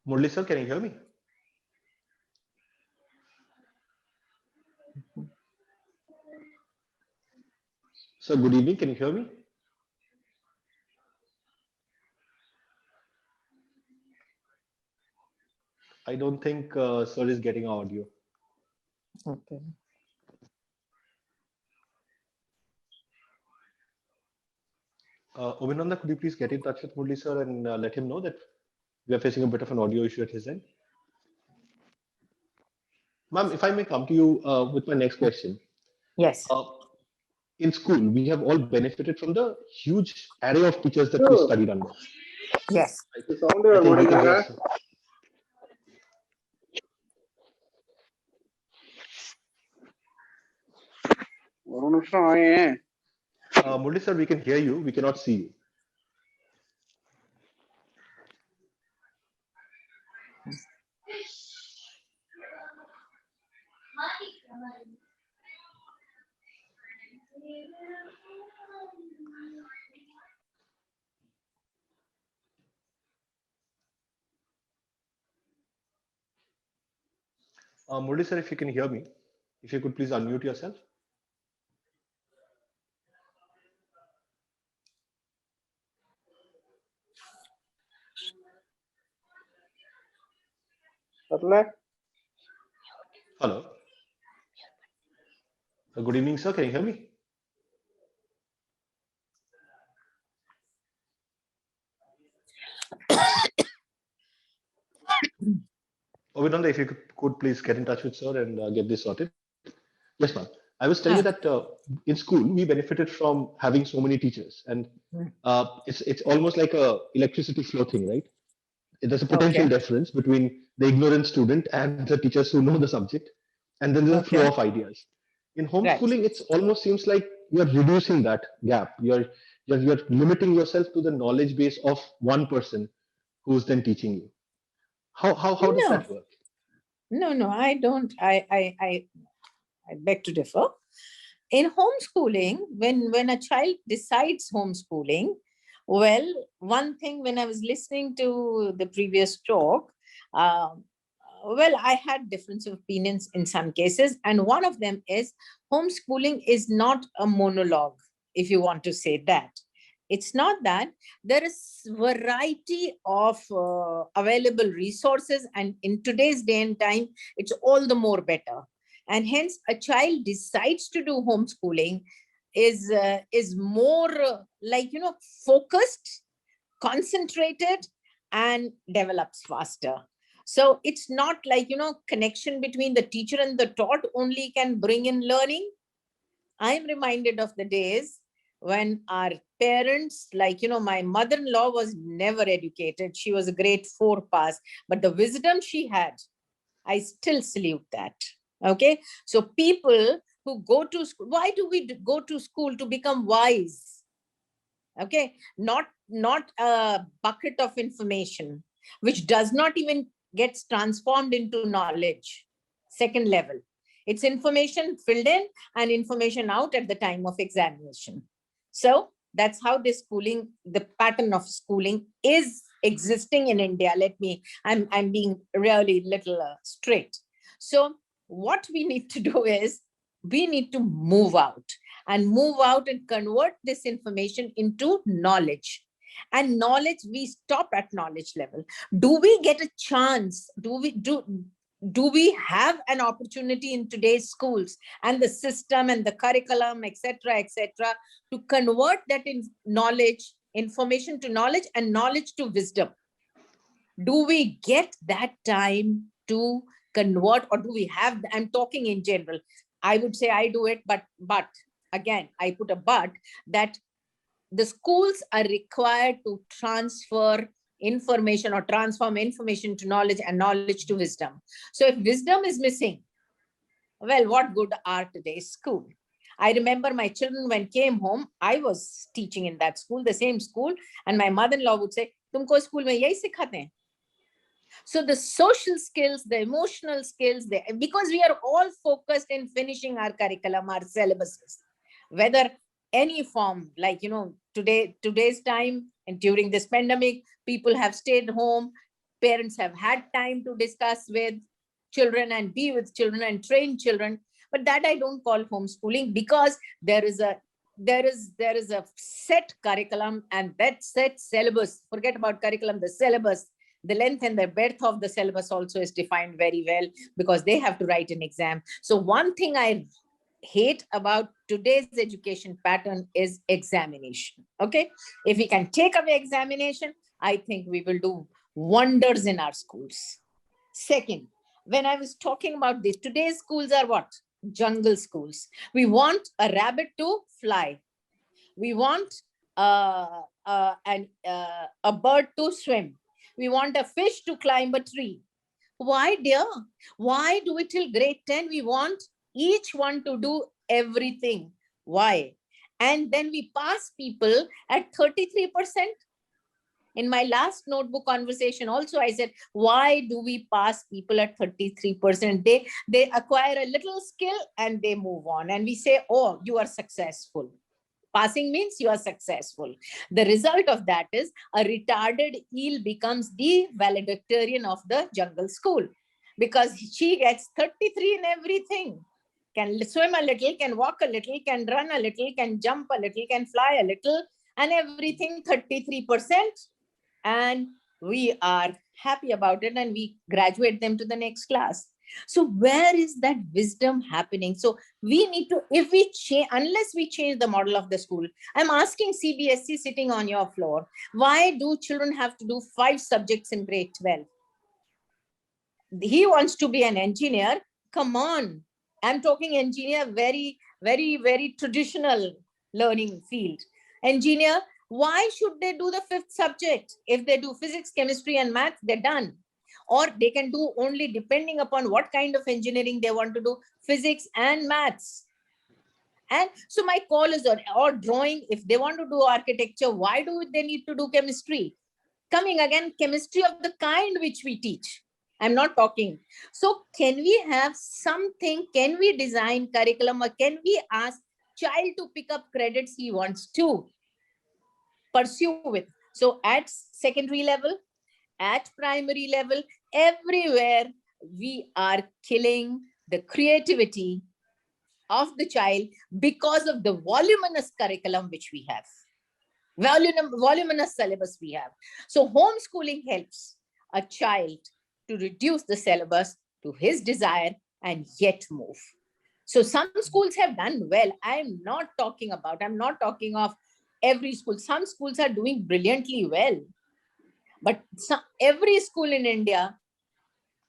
Murali, sir, can you hear me? Sir, good evening. Can you hear me? I don't think sir is getting our audio. Okay. Abhinanda, could you please get in touch with Murali, sir, and let him know that we are facing a bit of an audio issue at his end? Ma'am, if I may come to you with my next question. Yes. In school, we have all benefited from the huge array of teachers that we studied under. Yes. I think we can hear, sir. Murali, sir, we can hear you. We cannot see you. Murali, sir, if you can hear me, if you could please unmute yourself. Hello. Good evening, sir. Can you hear me? Abhinanda, if you could please get in touch with sir and get this sorted. Yes, ma'am. I was telling you Ah, that in school we benefited from having so many teachers, and mm, it's almost like a electricity flow thing, right? There's a potential okay, difference between the ignorant student and the teachers who know the subject, and then there's a flow okay, of ideas. In right. homeschooling, it almost seems like you're reducing that gap. You're limiting yourself to the knowledge base of one person who's then teaching you. How does No, that work? no, I don't. I beg to differ. In homeschooling, when a child decides homeschooling, well, one thing when I was listening to the previous talk, um, well, I had difference of opinions in some cases, and one of them is homeschooling is not a monologue, if you want to say that. It's not that. There is variety of available resources, and in today's day and time, it's all the more better. And hence, a child decides to do homeschooling is more like, focused, concentrated, and develops faster. So it's not like, connection between the teacher and the taught only can bring in learning. I'm reminded of the days when our parents, like, my mother-in-law was never educated. She was a grade 4 pass, but the wisdom she had, I still salute that. Okay. So people who go to school, why do we go to school? To become wise? Okay. Not a bucket of information which does not even gets transformed into knowledge. Second level, it's information filled in and information out at the time of examination. So that's how this schooling, the pattern of schooling is existing in India. I'm being really little straight. So what we need to do is we need to move out and convert this information into knowledge. And knowledge, we stop at knowledge level. Do we get a chance? Do we have an opportunity in today's schools and the system and the curriculum, etc., to convert that in knowledge, information to knowledge, and knowledge to wisdom? Do we get that time to convert, or do we have? I'm talking in general. I would say I do it, but again, I put a but, that the schools are required to transfer information or transform information to knowledge and knowledge to wisdom. So if wisdom is missing, well, what good are today's school? I remember my children when came home, I was teaching in that school, the same school, and my mother-in-law would say, "Tumko school mein yahi sikhate hain." So the social skills, the emotional skills, because we are all focused in finishing our curriculum, our syllabuses, whether any form, like, today's time and during this pandemic, people have stayed home, parents have had time to discuss with children and be with children and train children. But that I don't call homeschooling, because there is a set curriculum and that set syllabus. Forget about curriculum, the syllabus, the length and the breadth of the syllabus also is defined very well, because they have to write an exam. So one thing I hate about today's education pattern is examination. Okay. If we can take away examination, I think we will do wonders in our schools. Second, when I was talking about this, today's schools are what? Jungle schools. We want a rabbit to fly. We want a bird to swim. We want a fish to climb a tree. Why, dear? Why do it till grade 10? We want each one to do everything. Why? And then we pass people at 33%. In my last notebook conversation also, I said, why do we pass people at 33%? They acquire a little skill and they move on. And we say, oh, you are successful. Passing means you are successful. The result of that is a retarded eel becomes the valedictorian of the jungle school, because she gets 33 in everything. Can swim a little, can walk a little, can run a little, can jump a little, can fly a little, and everything 33%. And we are happy about it and we graduate them to the next class. So where is that wisdom happening? So we need to, if we change, unless we change the model of the school, I'm asking CBSE sitting on your floor, why do children have to do 5 subjects in grade 12? he wants to be an engineer. Come on. I'm talking engineer, very, very, very traditional learning field. Engineer, why should they do the fifth subject? If they do physics, chemistry, and math, they're done. Or they can do only, depending upon what kind of engineering they want to do, physics and maths. And so my call is on, or drawing, if they want to do architecture, why do they need to do chemistry? Coming again, chemistry of the kind which we teach. I'm not talking. So can we have something, can we design curriculum, or can we ask child to pick up credits he wants to pursue with? So at secondary level, at primary level, everywhere we are killing the creativity of the child because of the voluminous curriculum which we have, voluminous syllabus we have. So homeschooling helps a child to reduce the syllabus to his desire and yet move. So some schools have done well. I'm not talking of every school. Some schools are doing brilliantly well. But every school in India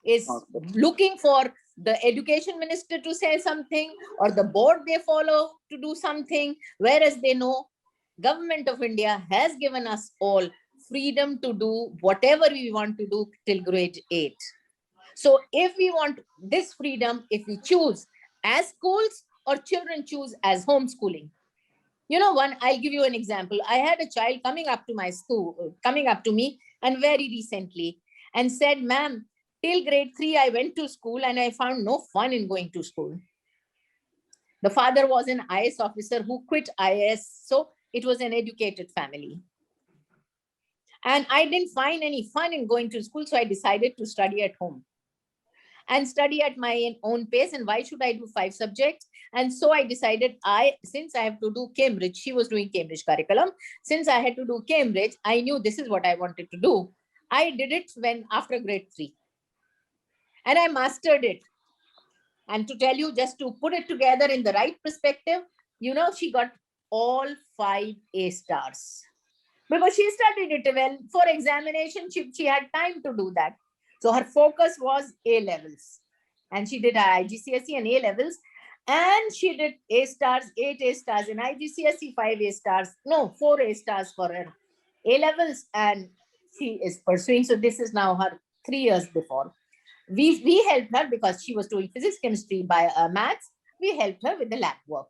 is looking for the education minister to say something, or the board they follow to do something, whereas they know Government of India has given us all freedom to do whatever we want to do till grade 8. So if we want this freedom, if we choose as schools, or children choose as homeschooling. I'll give you an example. I had a child coming up to me and very recently, and said, ma'am, till grade 3, I went to school and I found no fun in going to school. The father was an IAS officer who quit IAS. So it was an educated family. And I didn't find any fun in going to school. So I decided to study at home and study at my own pace. And why should I do 5 subjects? And so I decided, since I have to do Cambridge, she was doing Cambridge curriculum. Since I had to do Cambridge, I knew this is what I wanted to do. I did it after grade 3. And I mastered it. And to tell you, just to put it together in the right perspective, she got all 5 A stars. Because she studied it well. For examination, she had time to do that. So her focus was A levels. And she did her IGCSE and A levels. And she did A stars, 8 A stars in IGCSE, 5 A stars. No, 4 A stars for her A levels. And she is pursuing. So this is now her 3 years before. We helped her because she was doing physics, chemistry, maths. We helped her with the lab work.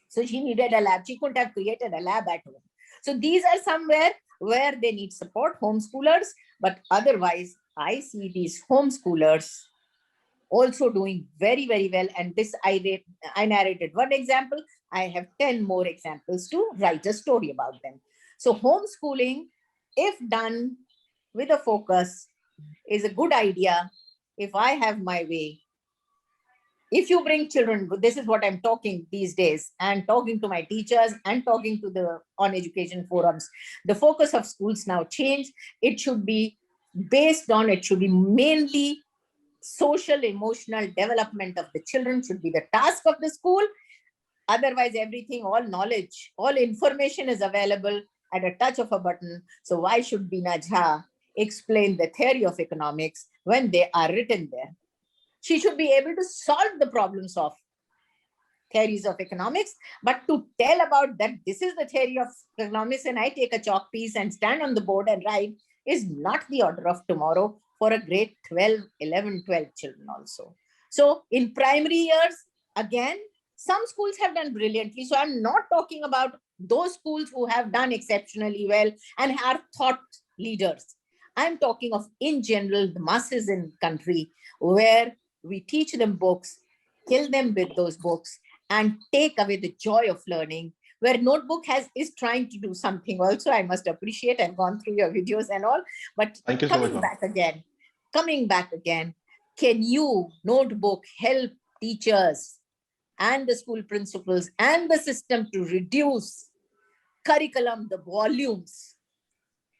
So she needed a lab. She couldn't have created a lab at home. So these are somewhere where they need support, homeschoolers. But otherwise, I see these homeschoolers also doing very, very well. And this, I narrated one example. I have 10 more examples to write a story about them. So homeschooling, if done with a focus, is a good idea. If I have my way, if you bring children, this is what I'm talking these days, and talking to my teachers and talking to the on education forums. The focus of schools now change. It should be mainly social, emotional development of the children should be the task of the school. Otherwise, everything, all knowledge, all information is available at a touch of a button. So why should Bina Jha explain the theory of economics when they are written there? She should be able to solve the problems of theories of economics, but to tell about that this is the theory of economics and I take a chalk piece and stand on the board and write is not the order of tomorrow for a grade 12, 11, 12 children also. So in primary years, again, some schools have done brilliantly. So I'm not talking about those schools who have done exceptionally well and are thought leaders. I'm talking of, in general, the masses in the country where we teach them books, kill them with those books, and take away the joy of learning, where Notebook is trying to do something also. I must appreciate. I've gone through your videos and all, but Thank you so much, coming back again, can you, Notebook, help teachers and the school principals and the system to reduce curriculum, the volumes?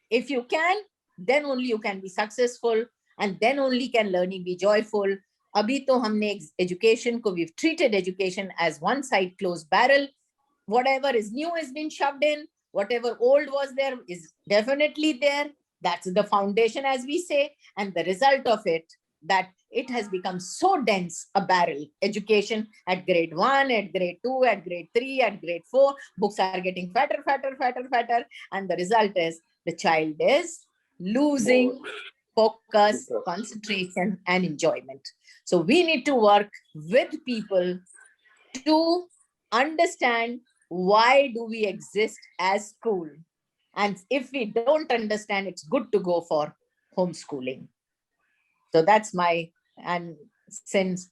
If you can, then only you can be successful, and then only can learning be joyful. Abhi to humne education ko, we've treated education as one side closed barrel. Whatever is new has been shoved in. Whatever old was there is definitely there. That's the foundation, as we say. And the result of it that it has become so dense a barrel. Education at grade 1, at grade 2, at grade 3, at grade 4, books are getting fatter, fatter, fatter, fatter. And the result is the child is losing focus, concentration, and enjoyment. So we need to work with people to understand why do we exist as school. And if we don't understand, it's good to go for homeschooling. So that's my, and since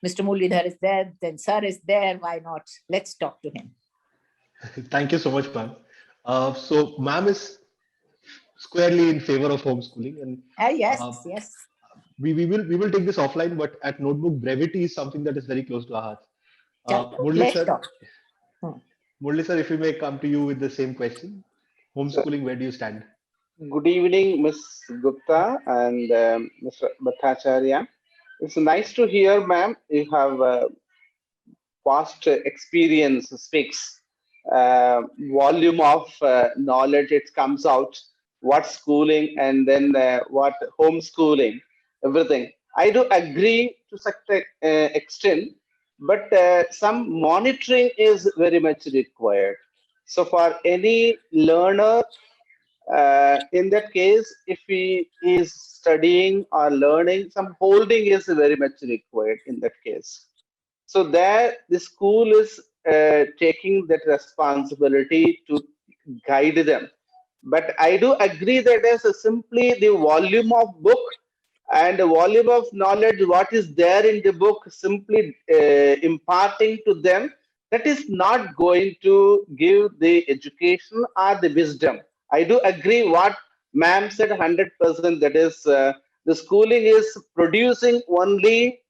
Mr. Mulidhar is there, then sir is there, why not? Let's talk to him. Thank you so much, ma'am. So ma'am is squarely in favor of homeschooling, and Yes, yes. We will take this offline, but at Notebook, brevity is something that is very close to our hearts. Murali Let's sir, talk. Murali sir, if we may come to you with the same question, homeschooling, where do you stand? Good evening, Ms. Gupta and Mr. Bhattacharya. It's nice to hear, ma'am. You have vast experience, speaks volume of knowledge. It comes out what schooling and then what homeschooling, everything. I do agree to such an extent, but some monitoring is very much required. So for any learner, in that case, if he is studying or learning, some holding is very much required in that case. So there, the school is taking that responsibility to guide them. But I do agree that as simply the volume of book and the volume of knowledge, what is there in the book, simply imparting to them, that is not going to give the education or the wisdom. I do agree what ma'am said 100%, that is the schooling is producing only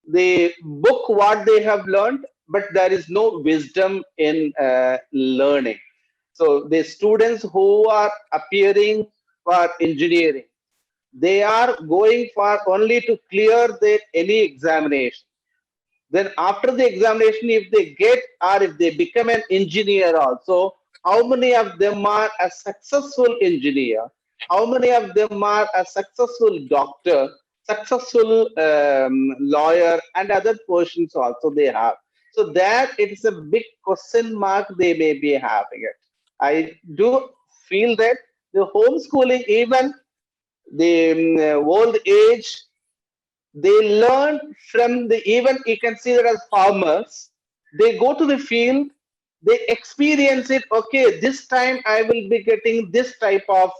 the book what they have learned, but there is no wisdom in learning. So the students who are appearing for engineering, they are going for only to clear any examination. Then after the examination, if they get or if they become an engineer also, how many of them are a successful engineer? How many of them are a successful doctor, successful lawyer, and other portions also they have? So that it is a big question mark they may be having it. I do feel that the homeschooling, even the old age, they learn from the, even you can see that as farmers, they go to the field, they experience it. Okay, this time I will be getting this type of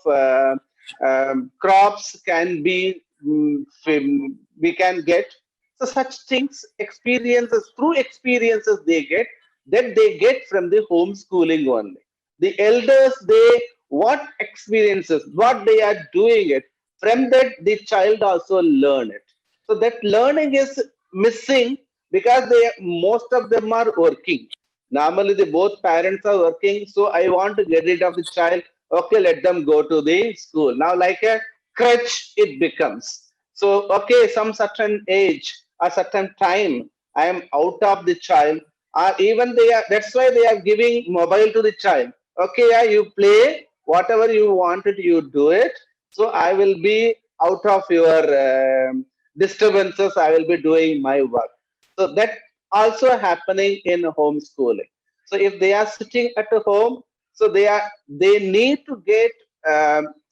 crops can be we can get. So such things, experiences, through experiences they get, that they get from the homeschooling only. The elders, they what experiences, what they are doing it, from that the child also learn it. So that learning is missing because most of them are working. Normally, the both parents are working. So I want to get rid of the child. Okay, let them go to the school. Now, like a crutch, it becomes. So, okay, some certain age or certain time, I am out of the child. Or even they are. That's why they are giving mobile to the child. Okay, yeah, you play whatever you wanted, you do it. So I will be out of your disturbances. I will be doing my work. So that also happening in homeschooling. So if they are sitting at home, so they need to get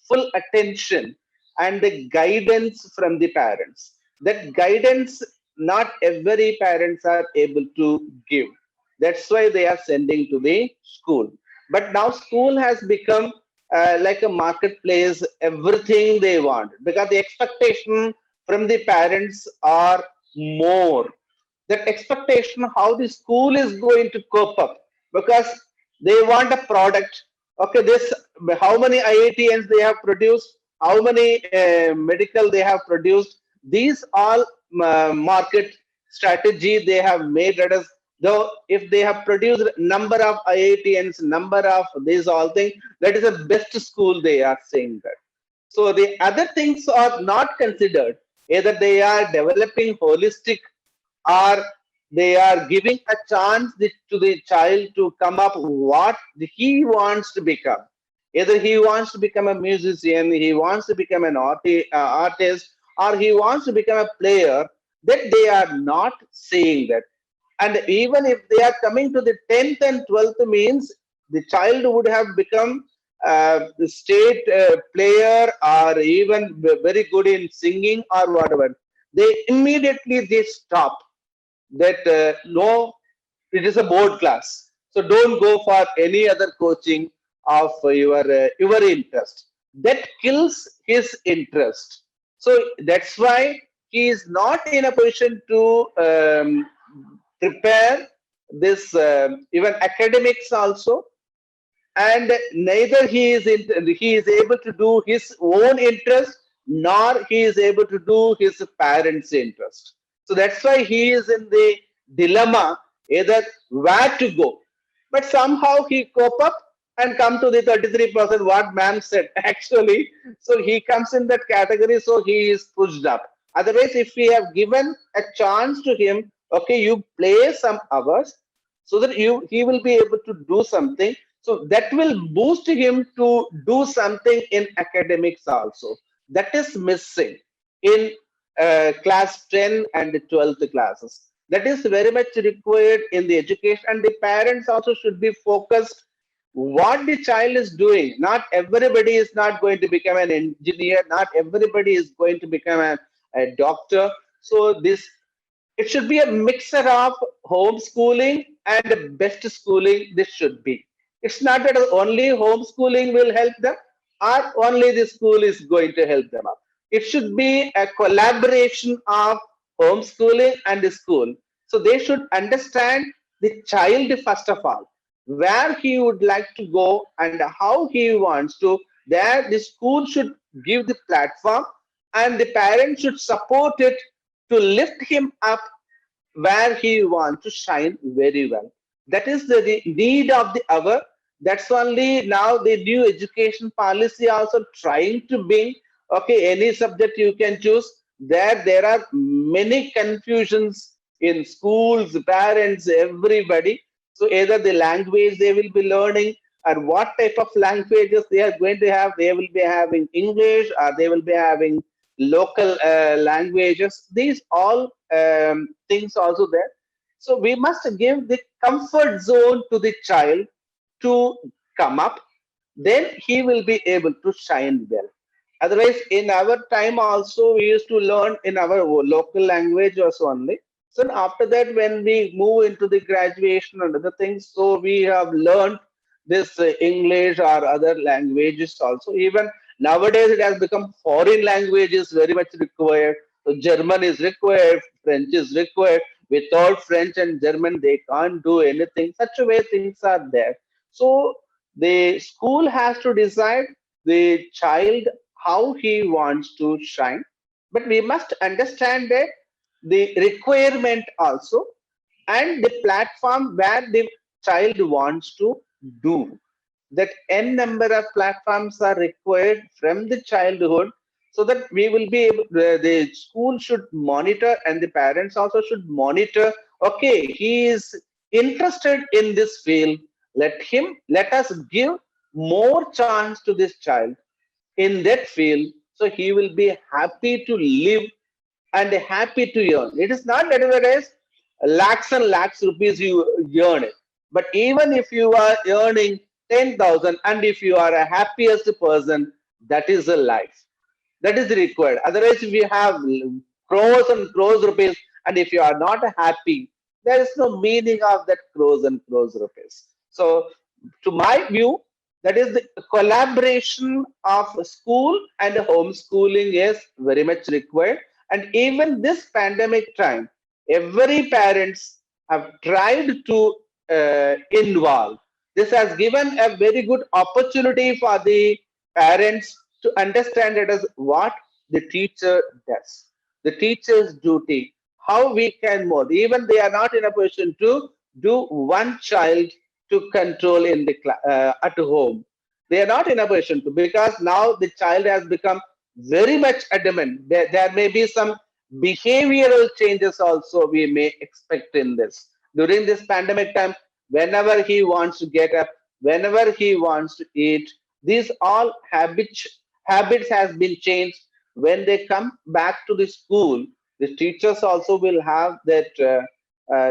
full attention and the guidance from the parents. That guidance not every parents are able to give. That's why they are sending to the school. But now school has become like a marketplace, everything they want, because the expectation from the parents are more. That expectation how the school is going to cope up, because they want a product. Okay, this, how many IITNs they have produced, how many medical they have produced, these all market strategy they have made. Let us, though if they have produced number of IITNs, number of these all things, that is the best school, they are saying that. So the other things are not considered. Either they are developing holistic, or they are giving a chance to the child to come up what he wants to become. Either he wants to become a musician, he wants to become an artist, or he wants to become a player, that they are not saying that. And even if they are coming to the 10th and 12th means the child would have become the state player or even very good in singing or whatever. They immediately they stop that no, it is a board class. So don't go for any other coaching of your interest. That kills his interest. So that's why he is not in a position to prepare this even academics also, and neither he is able to do his own interest nor he is able to do his parents' interest. So that's why he is in the dilemma either where to go. But somehow he cope up and come to the 33% what ma'am said actually. So he comes in that category, so he is pushed up. Otherwise, if we have given a chance to him, okay, you play some hours so that he will be able to do something, so that will boost him to do something in academics also. That is missing in class 10 and 12th classes. That is very much required in the education, and the parents also should be focused what the child is doing. Not everybody is not going to become an engineer, not everybody is going to become a doctor. So this, it should be a mixture of homeschooling and best schooling. This should be. It's not that only homeschooling will help them or only the school is going to help them up. It should be a collaboration of homeschooling and the school. So they should understand the child first of all, where he would like to go and how he wants to. There, the school should give the platform and the parents should support it to lift him up where he wants to shine very well. That is the need of the hour. That's only now the new education policy also trying to bring, okay, any subject you can choose. There are many confusions in schools, parents, everybody. So either the language they will be learning or what type of languages they are going to have. They will be having English or they will be having local languages. These all things also there. So we must give the comfort zone to the child to come up. Then he will be able to shine well. Otherwise, in our time also, we used to learn in our local language also only. So after that, when we move into the graduation and other things, so we have learned this English or other languages also. Even nowadays, it has become foreign languages very much required. So German is required, French is required. Without French and German, they can't do anything. Such a way things are there. So the school has to decide the child how he wants to shine. But we must understand that the requirement also and the platform where the child wants to do. That n number of platforms are required from the childhood, so that we will be able, the school should monitor and the parents also should monitor. Okay, he is interested in this field. Let us give more chance to this child in that field, so he will be happy to live and happy to earn. It is not that it is lakhs and lakhs rupees you earn it. But even if you are earning 10,000 and if you are a happiest person, that is a life. That is required. Otherwise, if you have crores and crores rupees and if you are not happy, there is no meaning of that crores and crores rupees. So, to my view, that is the collaboration of school and homeschooling is very much required. And even this pandemic time, every parents have tried to involve. This has given a very good opportunity for the parents to understand it as what the teacher does, the teacher's duty, how we can mold. Even they are not in a position to do one child to control in the at home. They are not in a position to, because now the child has become very much adamant. There may be some behavioral changes also we may expect in this. During this pandemic time, whenever he wants to get up, whenever he wants to eat, these all habits has been changed. when they come back to the school, the teachers also will have that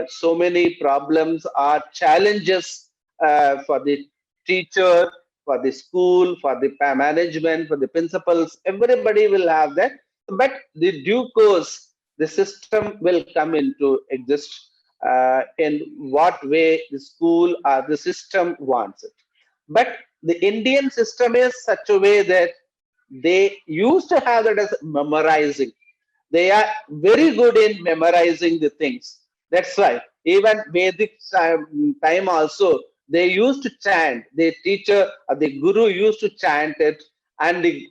so many problems or challenges for the teacher, for the school, for the management, for the principals. Everybody will have that. But the due course, the system will come into exist in what way the school or the system wants it. But the Indian system is such a way that they used to have that as memorizing. They are very good in memorizing the things. That's why even Vedic time also they used to chant. The teacher or the guru used to chant it, and the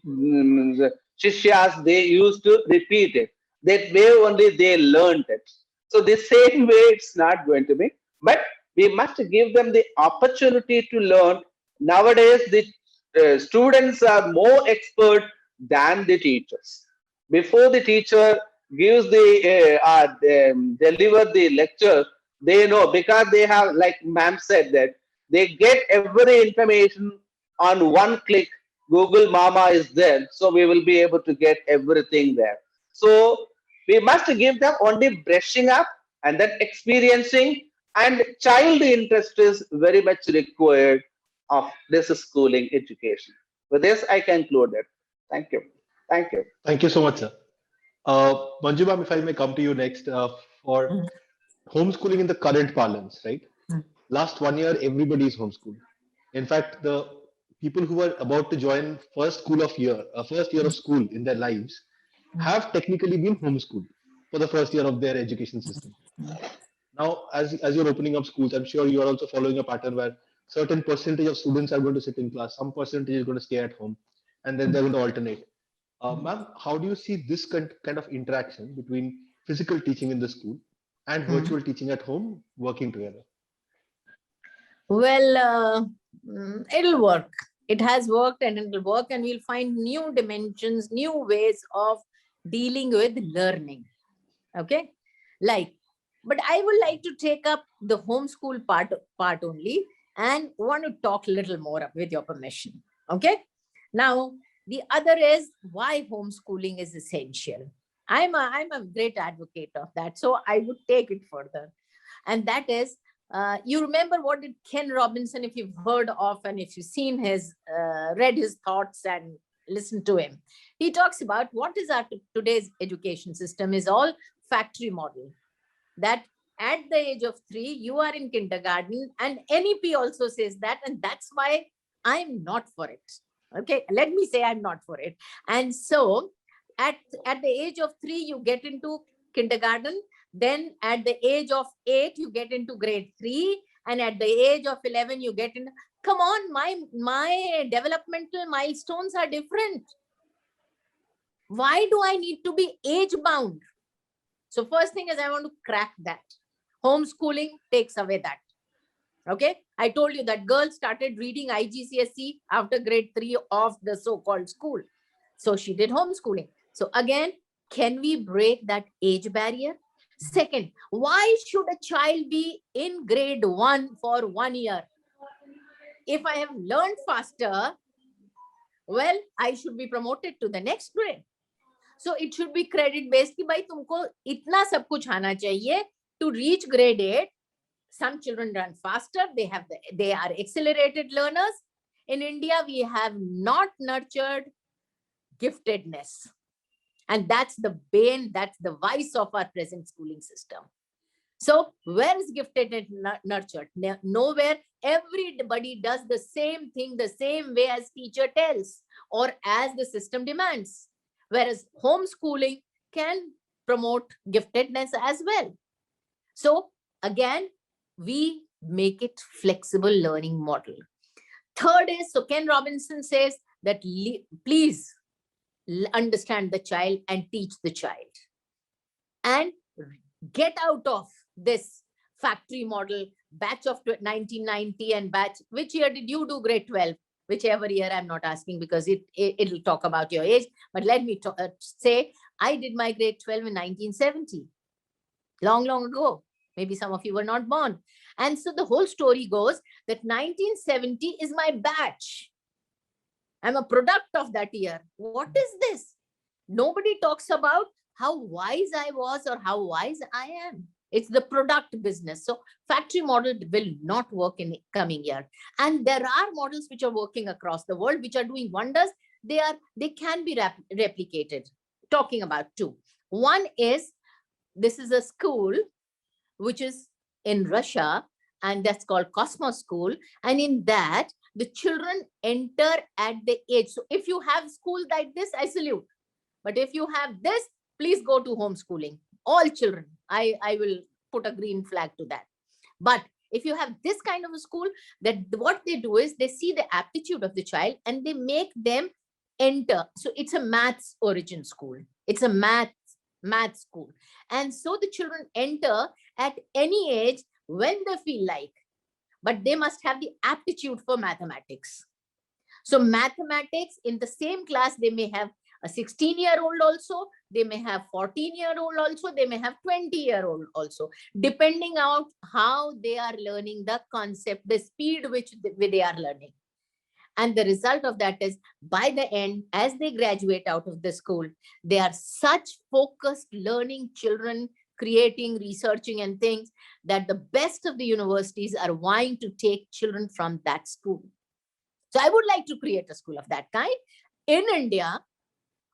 shishyas they used to repeat it. That way only they learned it. So the same way it's not going to be, but we must give them the opportunity to learn. Nowadays, the students are more expert than the teachers. Before the teacher gives the deliver the lecture, they know because they have, like ma'am said, that they get every information on one click. Google Mama is there, so we will be able to get everything there. So we must give them only brushing up and then experiencing, and child interest is very much required of this schooling education. With this, I conclude it. Thank you. Thank you. Thank you so much, sir. Manju ma'am, if I may come to you next for Mm, homeschooling in the current parlance, right? mm, Last 1 year, everybody is homeschooled. In fact, the people who are about to join first year mm, of school in their lives, mm, have technically been homeschooled for the first year of their education system. mm, Now, as you're opening up schools, I'm sure you are also following a pattern where certain percentage of students are going to sit in class, some percentage is going to stay at home, and then they're going to alternate. mm, Ma'am, how do you see this kind of interaction between physical teaching in the school and mm. virtual teaching at home working together? Well, it'll work. It has worked and it'll work, and we'll find new dimensions, new ways of dealing with learning. Okay, like, but I would like to take up the homeschool part only, and want to talk a little more with your permission. Okay, now the other is why homeschooling is essential. I'm a great advocate of that, so I would take it further, and that is, you remember what did Ken Robinson, if you've heard of and if you've seen his, read his thoughts and listened to him, he talks about what is our today's education system is all factory model. That at the age of 3, you are in kindergarten, and NEP also says that, and that's why I'm not for it. Okay, let me say I'm not for it. And so at the age of 3, you get into kindergarten. Then at the age of 8, you get into grade 3, and at the age of 11, you get in. Come on, my developmental milestones are different. Why do I need to be age bound? So first thing is I want to crack that. Homeschooling takes away that. Okay, I told you that girl started reading IGCSE after grade 3 of the so-called school. So she did homeschooling. So again, can we break that age barrier? Second, why should a child be in grade 1 for 1 year? If I have learned faster, well, I should be promoted to the next grade. So it should be credit based कि भाई तुमको इतना सब कुछ आना चाहिए to reach grade 8. Some children run faster. They are accelerated learners. In India, we have not nurtured giftedness. And that's the bane, that's the vice of our present schooling system. So where is giftedness nurtured? Nowhere. Everybody does the same thing the same way as teacher tells or as the system demands. Whereas homeschooling can promote giftedness as well. So again, we make it flexible learning model. Third is, so Ken Robinson says that please understand the child and teach the child. And get out of this factory model, batch of 1990 and batch. Which year did you do grade 12? Whichever year, I'm not asking because it'll talk about your age. But let me say, I did my grade 12 in 1970. Long ago. Maybe some of you were not born. And so the whole story goes that 1970 is my batch. I'm a product of that year. What is this? Nobody talks about how wise I was or how wise I am. It's the product business. So factory model will not work in the coming year. And there are models which are working across the world, which are doing wonders. They can be replicated. Talking about two. One is, this is a school which is in Russia, and that's called Cosmos School. And in that, the children enter at the age. So if you have school like this, I salute. But if you have this, please go to homeschooling. All children, I will put a green flag to that. But if you have this kind of a school, that what they do is they see the aptitude of the child and they make them enter. So it's a maths origin school. It's a math school. And so the children enter at any age when they feel like, but they must have the aptitude for mathematics. So mathematics, in the same class, they may have a 16-year-old also, they may have 14-year-old also, they may have 20-year-old also, depending on how they are learning the concept, the speed which they are learning. And the result of that is, by the end, as they graduate out of the school, they are such focused learning children, creating, researching and things, that the best of the universities are vying to take children from that school. So I would like to create a school of that kind in India,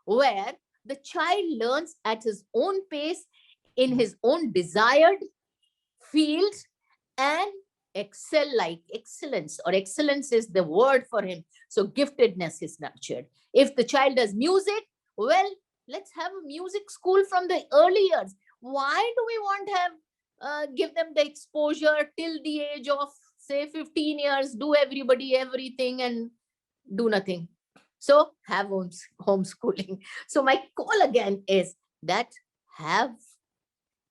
where the child learns at his own pace, in his own desired field, and excel like excellence, or excellence is the word for him. So giftedness is nurtured. If the child does music, well, let's have a music school from the early years. Why do we want to have give them the exposure till the age of, say, 15 years, do everybody everything and do nothing? So have homeschooling. So my call again is that I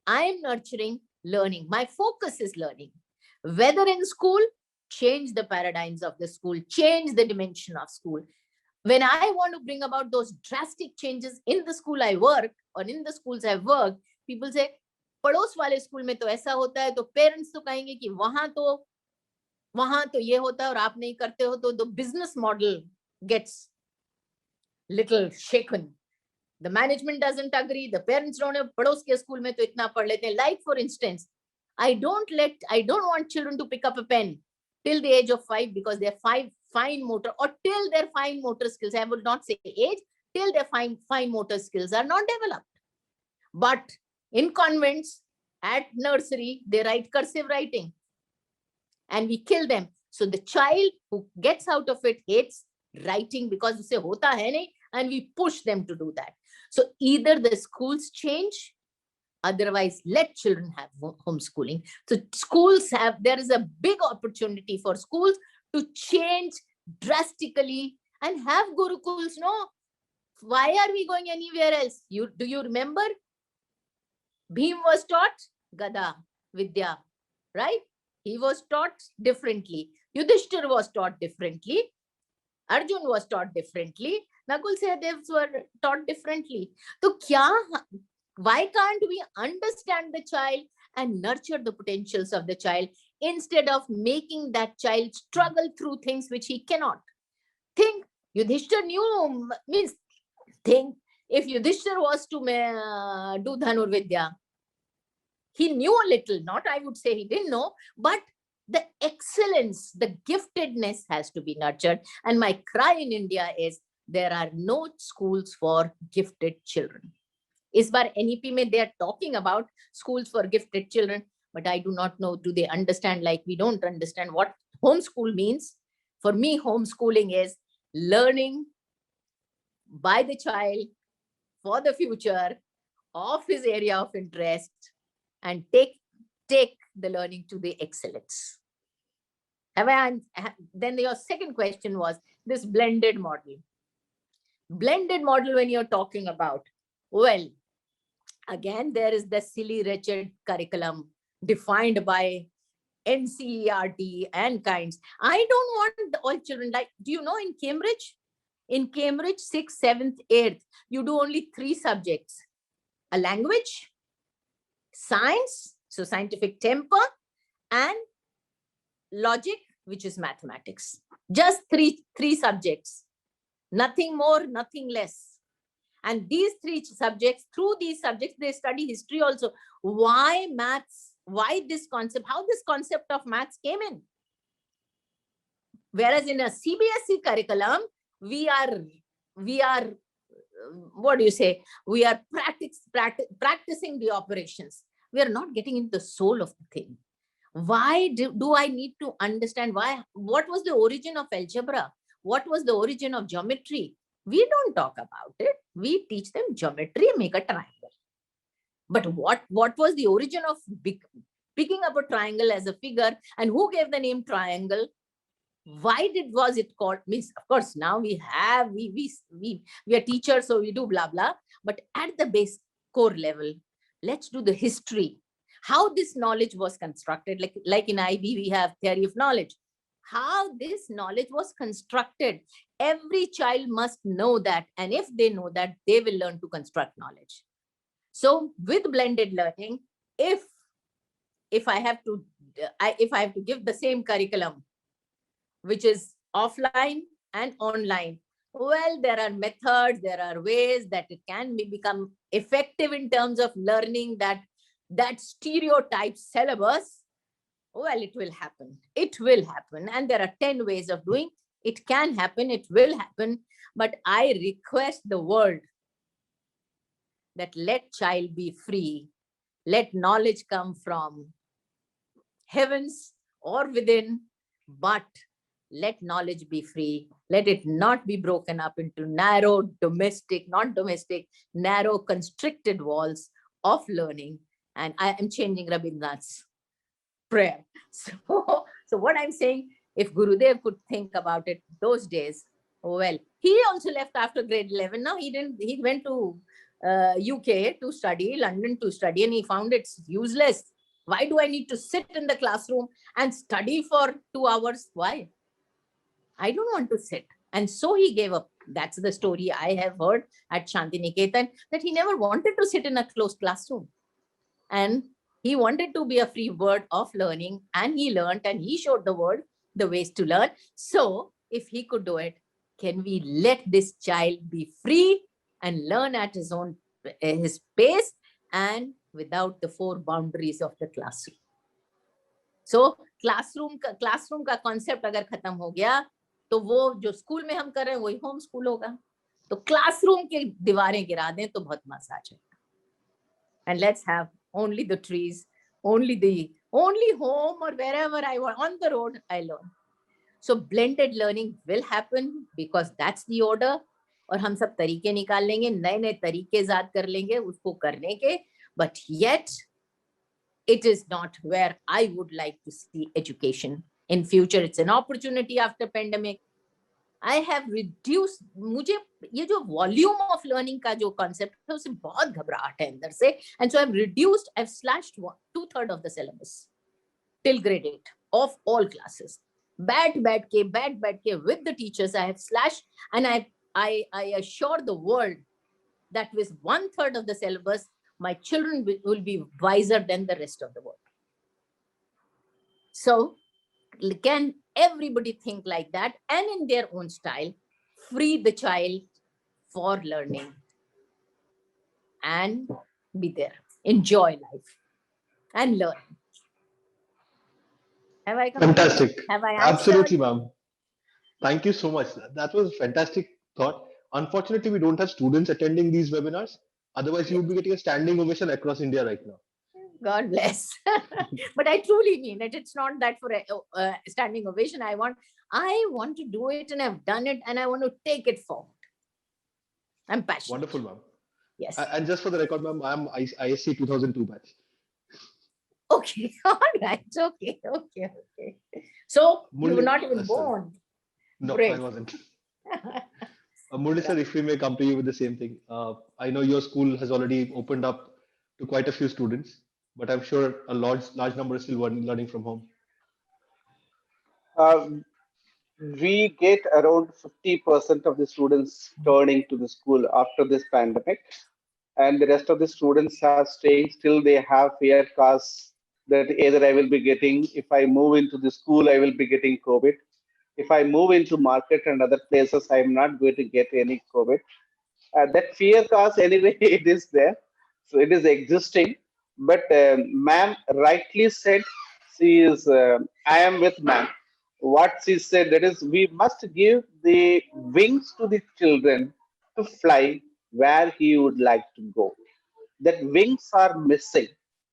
am nurturing learning. My focus is learning. Whether in school, change the paradigms of the school, change the dimension of school. When I want to bring about those drastic changes in the school I work, or in the schools I've worked, people say, पड़ोस वाले school में तो ऐसा होता है, तो parents तो कहेंगे कि वहां तो ये होता है और आप नहीं करते हो, तो the business model gets little shaken. The management doesn't agree, the parents don't have, पड़ोस के स्कूल में तो इतना पढ़ लेते हैं. Like for instance, I don't want children to pick up a pen till the age of 5, because they're fine motor, or till their fine motor skills, I will not say age, till their fine motor skills are not developed. But in convents, at nursery, they write cursive writing and we kill them. So the child who gets out of it hates writing because usse hota hai nahi, and we push them to do that. So either the schools change, otherwise let children have homeschooling. So there is a big opportunity for schools to change drastically and have gurukuls. No, why are we going anywhere else? Do you remember? Bhim was taught Gada Vidya, right? He was taught differently. Yudhishthir was taught differently. Arjun was taught differently. Nakul Sahadevs were taught differently. So why can't we understand the child and nurture the potentials of the child instead of making that child struggle through things which he cannot? Think, Yudhishthir knew, means think, if Yudhishthir was to do Dhanur Vidya, he knew a little, not I would say he didn't know, but the excellence, the giftedness has to be nurtured. And my cry in India is, there are no schools for gifted children. Is bar NEP mein they are talking about schools for gifted children, but I do not know, do they understand, like we don't understand what homeschool means? For me, homeschooling is learning by the child for the future of his area of interest, and take the learning to the excellence. Then your second question was this blended model. Blended model, when you're talking about, well, again, there is the silly, wretched curriculum defined by NCERT and kinds. I don't want all children, like, do you know in Cambridge, 6th, 7th, 8th, you do only 3 subjects: a language, science, so scientific temper, and logic, which is mathematics. Just three subjects, nothing more, nothing less. And these three subjects, through these subjects, they study history also. Why maths? Why this concept? How this concept of maths came in? Whereas in a CBSE curriculum, we are what do you say? We are practicing the operations. We are not getting into the soul of the thing. Why do I need to understand why? What was the origin of algebra? What was the origin of geometry? We don't talk about it. We teach them geometry, make a triangle. But what was the origin of picking up a triangle as a figure, and who gave the name triangle? Why was it called? Means, of course, now we are teachers, so we do blah blah. But at the base core level, let's do the history. How this knowledge was constructed, like in IB, we have theory of knowledge. How this knowledge was constructed. Every child must know that. And if they know that, they will learn to construct knowledge. So with blended learning, if I have to give the same curriculum, which is offline and online, well, there are methods, there are ways that it can become effective in terms of learning that stereotype syllabus. Well, it will happen. It will happen. And there are 10 ways of doing. It can happen. It will happen. But I request the world that let child be free. Let knowledge come from heavens or within, but let knowledge be free. Let it not be broken up into narrow, narrow, constricted walls of learning. And I am changing Rabindranath's prayer. So what I'm saying, if Gurudev could think about it those days, well, he also left after grade 11. Now he went to UK to study, London to study, and he found it's useless. Why do I need to sit in the classroom and study for 2 hours? Why? I don't want to sit. And so he gave up. That's the story I have heard at Shantiniketan, that he never wanted to sit in a closed classroom. And he wanted to be a free bird of learning, and he learned, and he showed the world the ways to learn. So if he could do it, can we let this child be free and learn at his pace and without the 4 boundaries of the classroom? So classroom का concept अगर खत्म हो गया, तो वो जो school में हम कर रहे हैं वही होम स्कूल होगा. तो क्लासरूम के दीवारें गिरा दें तो बहुत मजा आ जाएगा. And let's have only the trees, only home, or wherever I want, on the road I learn. So blended learning will happen because that's the order. और हम सब तरीके निकाल लेंगे, नए तरीके ईजाद कर लेंगे उसको करने के. But yet it is not where I would like to see education in future. It's an opportunity after pandemic. I have reduced, मुझे ये जो volume of learning का जो concept है उससे बहुत घबराहट है अंदर से, and so I've slashed 2/3 of the syllabus till grade 8 of all classes. Bad ke with the teachers I have slashed, and I assure the world that with 1/3 of the syllabus, my children will be wiser than the rest of the world. So can everybody think like that and in their own style, free the child for learning and be there, enjoy life and learn. Have I Fantastic. Have I answered? Absolutely, ma'am. Thank you so much. That was a fantastic thought. Unfortunately, we don't have students attending these webinars. Otherwise, you would be getting a standing ovation across India right now. God bless. But I truly mean it. It's not that for a standing ovation. I want to do it, and I've done it, and I want to take it forward. I'm passionate. Wonderful, ma'am. Yes. And just for the record, ma'am, I'm ISC 2002 batch. Okay. All right. Okay. So you were not even born. No, Great. I wasn't. Murali sir, if we may come to you with the same thing. I know your school has already opened up to quite a few students, but I'm sure a large number is still learning from home. We get around 50% of the students turning to the school after this pandemic, and the rest of the students are staying. Still, they have fear cause that either I will be getting, if I move into the school, I will be getting COVID. If I move into market and other places, I'm not going to get any COVID. That fear cause anyway, it is there. So it is existing. But ma'am rightly said, she is, I am with ma'am. What she said, that is, we must give the wings to the children to fly where he would like to go. That wings are missing.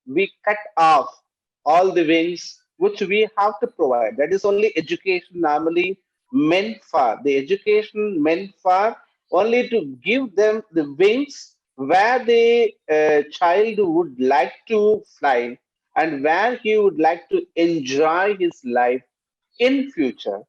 We cut off all the wings which we have to provide. That is only education normally meant for. The education meant for only to give them the wings where the child would like to fly and where he would like to enjoy his life in future,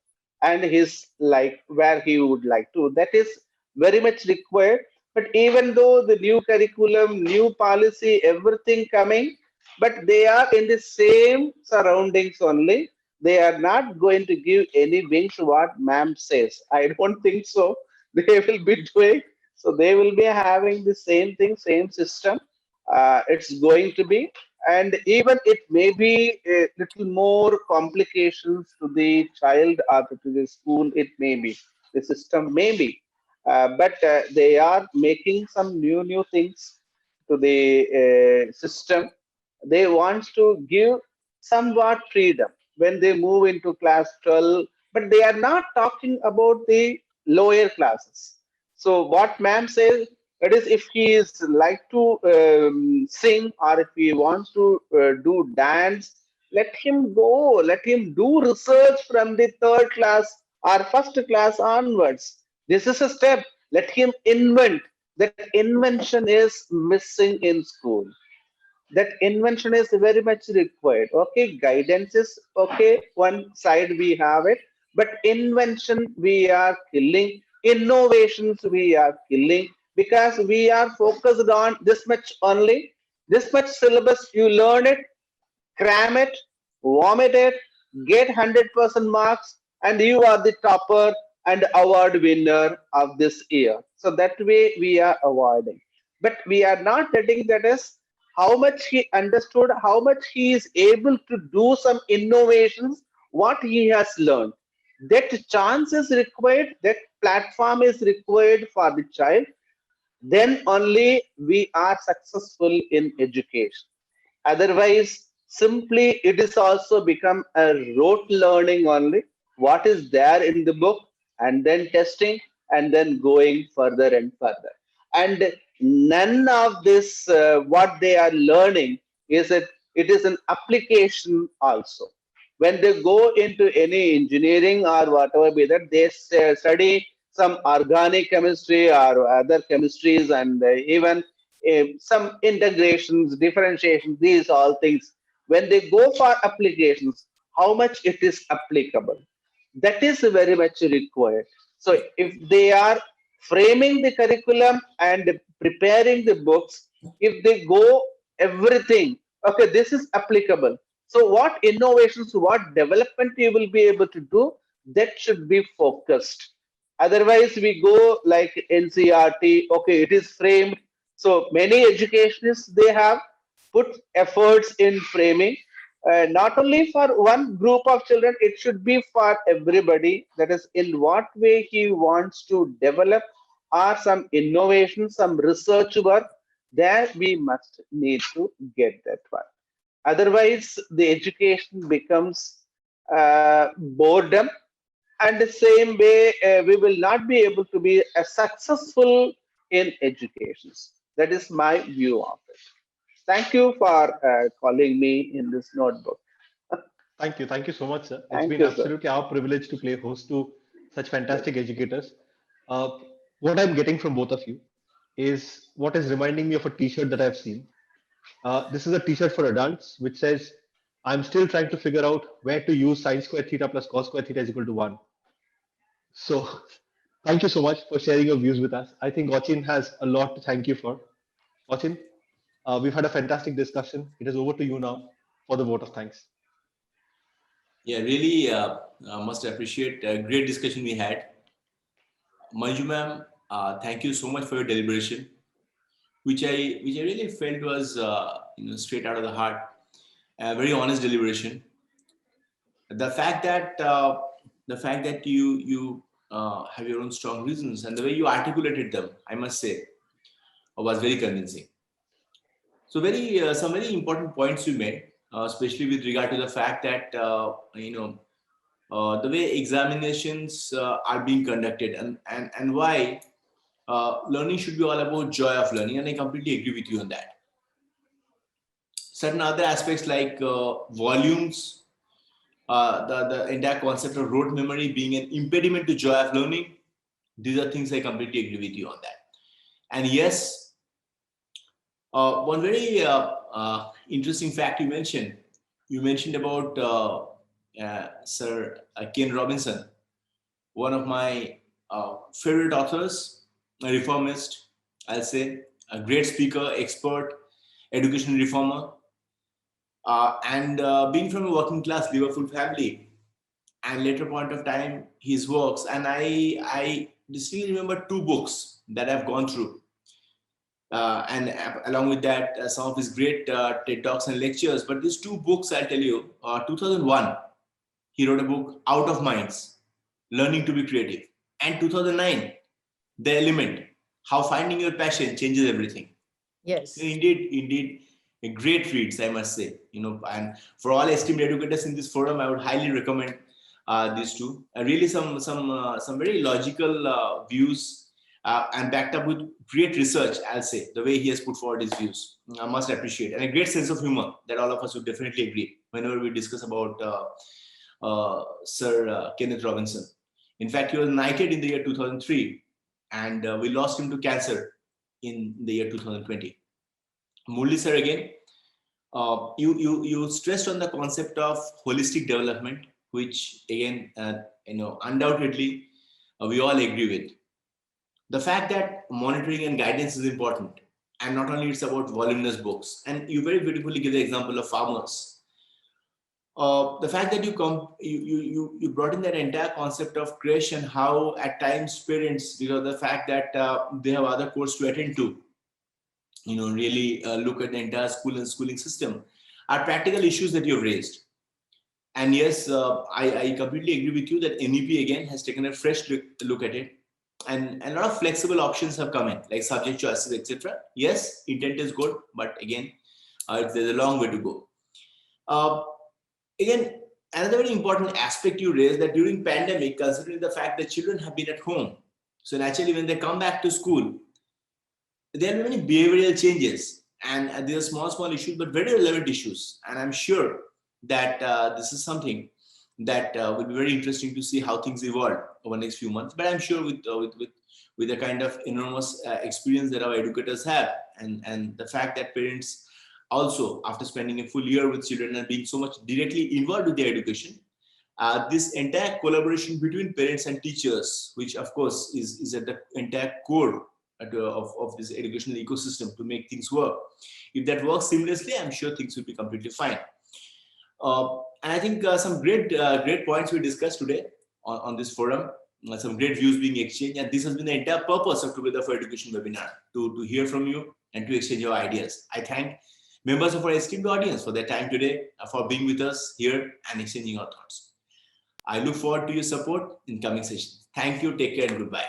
and his like where he would like to. That is very much required. But even though the new curriculum, new policy, everything coming, but they are in the same surroundings only. They are not going to give any wings what ma'am says. I don't think so. They will be doing, so they will be having the same thing, same system. It's going to be, and even it may be a little more complications to the child or to the school. It may be the system may be, but they are making some new things to the system. They want to give somewhat freedom when they move into class 12, but they are not talking about the lower classes. So what ma'am says, that is, if he is like to sing, or if he wants to do dance, let him go, let him do research from the third class or first class onwards. This is a step. Let him invent. That invention is missing in school. That invention is very much required. Okay, guidance is okay, one side we have it, but invention we are killing, innovations we are killing, because we are focused on this much only, this much syllabus. You learn it, cram it, vomit it, get 100% marks, and you are the topper and award winner of this year. So that way we are avoiding. But we are not getting that is how much he understood, how much he is able to do some innovations, what he has learned. That chance is required, that platform is required for the child. Then only we are successful in education. Otherwise, simply it is also become a rote learning only. What is there in the book, and then testing, and then going further and further. And none of this, what they are learning, is that it is an application also. When they go into any engineering or whatever be that, they study some organic chemistry or other chemistries, and even some integrations, differentiations, these all things. When they go for applications, how much it is applicable, that is very much required. So if they are framing the curriculum and preparing the books, if they go everything, okay, this is applicable. So what innovations, what development you will be able to do, that should be focused. Otherwise, we go like NCRT, okay, it is framed. So many educationists, they have put efforts in framing, not only for one group of children, it should be for everybody. That is, in what way he wants to develop, or some innovation, some research work, there we must need to get that one. Otherwise, the education becomes boredom, and the same way we will not be able to be successful in educations. That is my view of it. Thank you for calling me in this notebook. Thank you so much, sir. It's Thank been you, sir. absolutely our privilege to play host to such fantastic educators. Uh, what I'm getting from both of you is what is reminding me of a T-shirt that I've seen. This is a T-shirt for adults which says, "I'm still trying to figure out where to use sine square theta plus cos square theta is equal to 1." So, thank you so much for sharing your views with us. I think Achin has a lot to thank you for. Achin, we've had a fantastic discussion. It is over to you now for the vote of thanks. Yeah, really must appreciate a great discussion we had. Manju ma'am, thank you so much for your deliberation, which I really felt was straight out of the heart, a very honest deliberation. The fact that you have your own strong reasons, and the way you articulated them, I must say, was very convincing. So some very important points you made, especially with regard to the fact that the way examinations are being conducted, and why learning should be all about joy of learning, and I completely agree with you on that. Certain other aspects like volumes, the entire concept of rote memory being an impediment to joy of learning, these are things I completely agree with you on that. And yes, one very interesting fact you mentioned about Sir Ken Robinson, one of my favorite authors, a reformist, I'll say, a great speaker, expert, education reformer, and being from a working class Liverpool family, and later point of time, his works, and I distinctly remember two books that I've gone through. And along with that, some of his great TED Talks and lectures. But these two books, I'll tell you, 2001, he wrote a book, Out of Minds, Learning to be Creative. And 2009, The Element, How Finding Your Passion Changes Everything. Yes. Indeed, a great reads, I must say. And for all esteemed educators in this forum, I would highly recommend these two. Really, some very logical views, and backed up with great research, I'll say, the way he has put forward his views. I must appreciate. And a great sense of humor that all of us would definitely agree whenever we discuss about Sir Kenneth Robinson. In fact, he was knighted in the year 2003, and we lost him to cancer in the year 2020. Murali sir, again, you stressed on the concept of holistic development, which again, undoubtedly, we all agree with. The fact that monitoring and guidance is important, and not only it's about voluminous books. And you very beautifully give the example of farmers. The fact that you brought in that entire concept of creation, how at times parents, because of the fact that they have other courses to attend to, really look at the entire school and schooling system, are practical issues that you've raised. And yes, I completely agree with you that NEP again has taken a fresh look at it. And a lot of flexible options have come in, like subject choices, etc. Yes, intent is good, but again, there's a long way to go. Again, another very important aspect you raised, that during pandemic, considering the fact that children have been at home, so naturally when they come back to school, there are many behavioral changes, and these are small issues, but very relevant issues. And I'm sure that this is something that will be very interesting to see how things evolve over the next few months. But I'm sure with the kind of enormous experience that our educators have, and the fact that parents also, after spending a full year with children and being so much directly involved with their education, this entire collaboration between parents and teachers, which of course is at the entire core of this educational ecosystem to make things work. If that works seamlessly, I'm sure things will be completely fine. And I think some great points we discussed today on this forum, some great views being exchanged, and this has been the entire purpose of Together for Education webinar, to hear from you and to exchange your ideas. I thank members of our esteemed audience for their time today, for being with us here and exchanging our thoughts. I look forward to your support in coming sessions. Thank you, take care, and goodbye.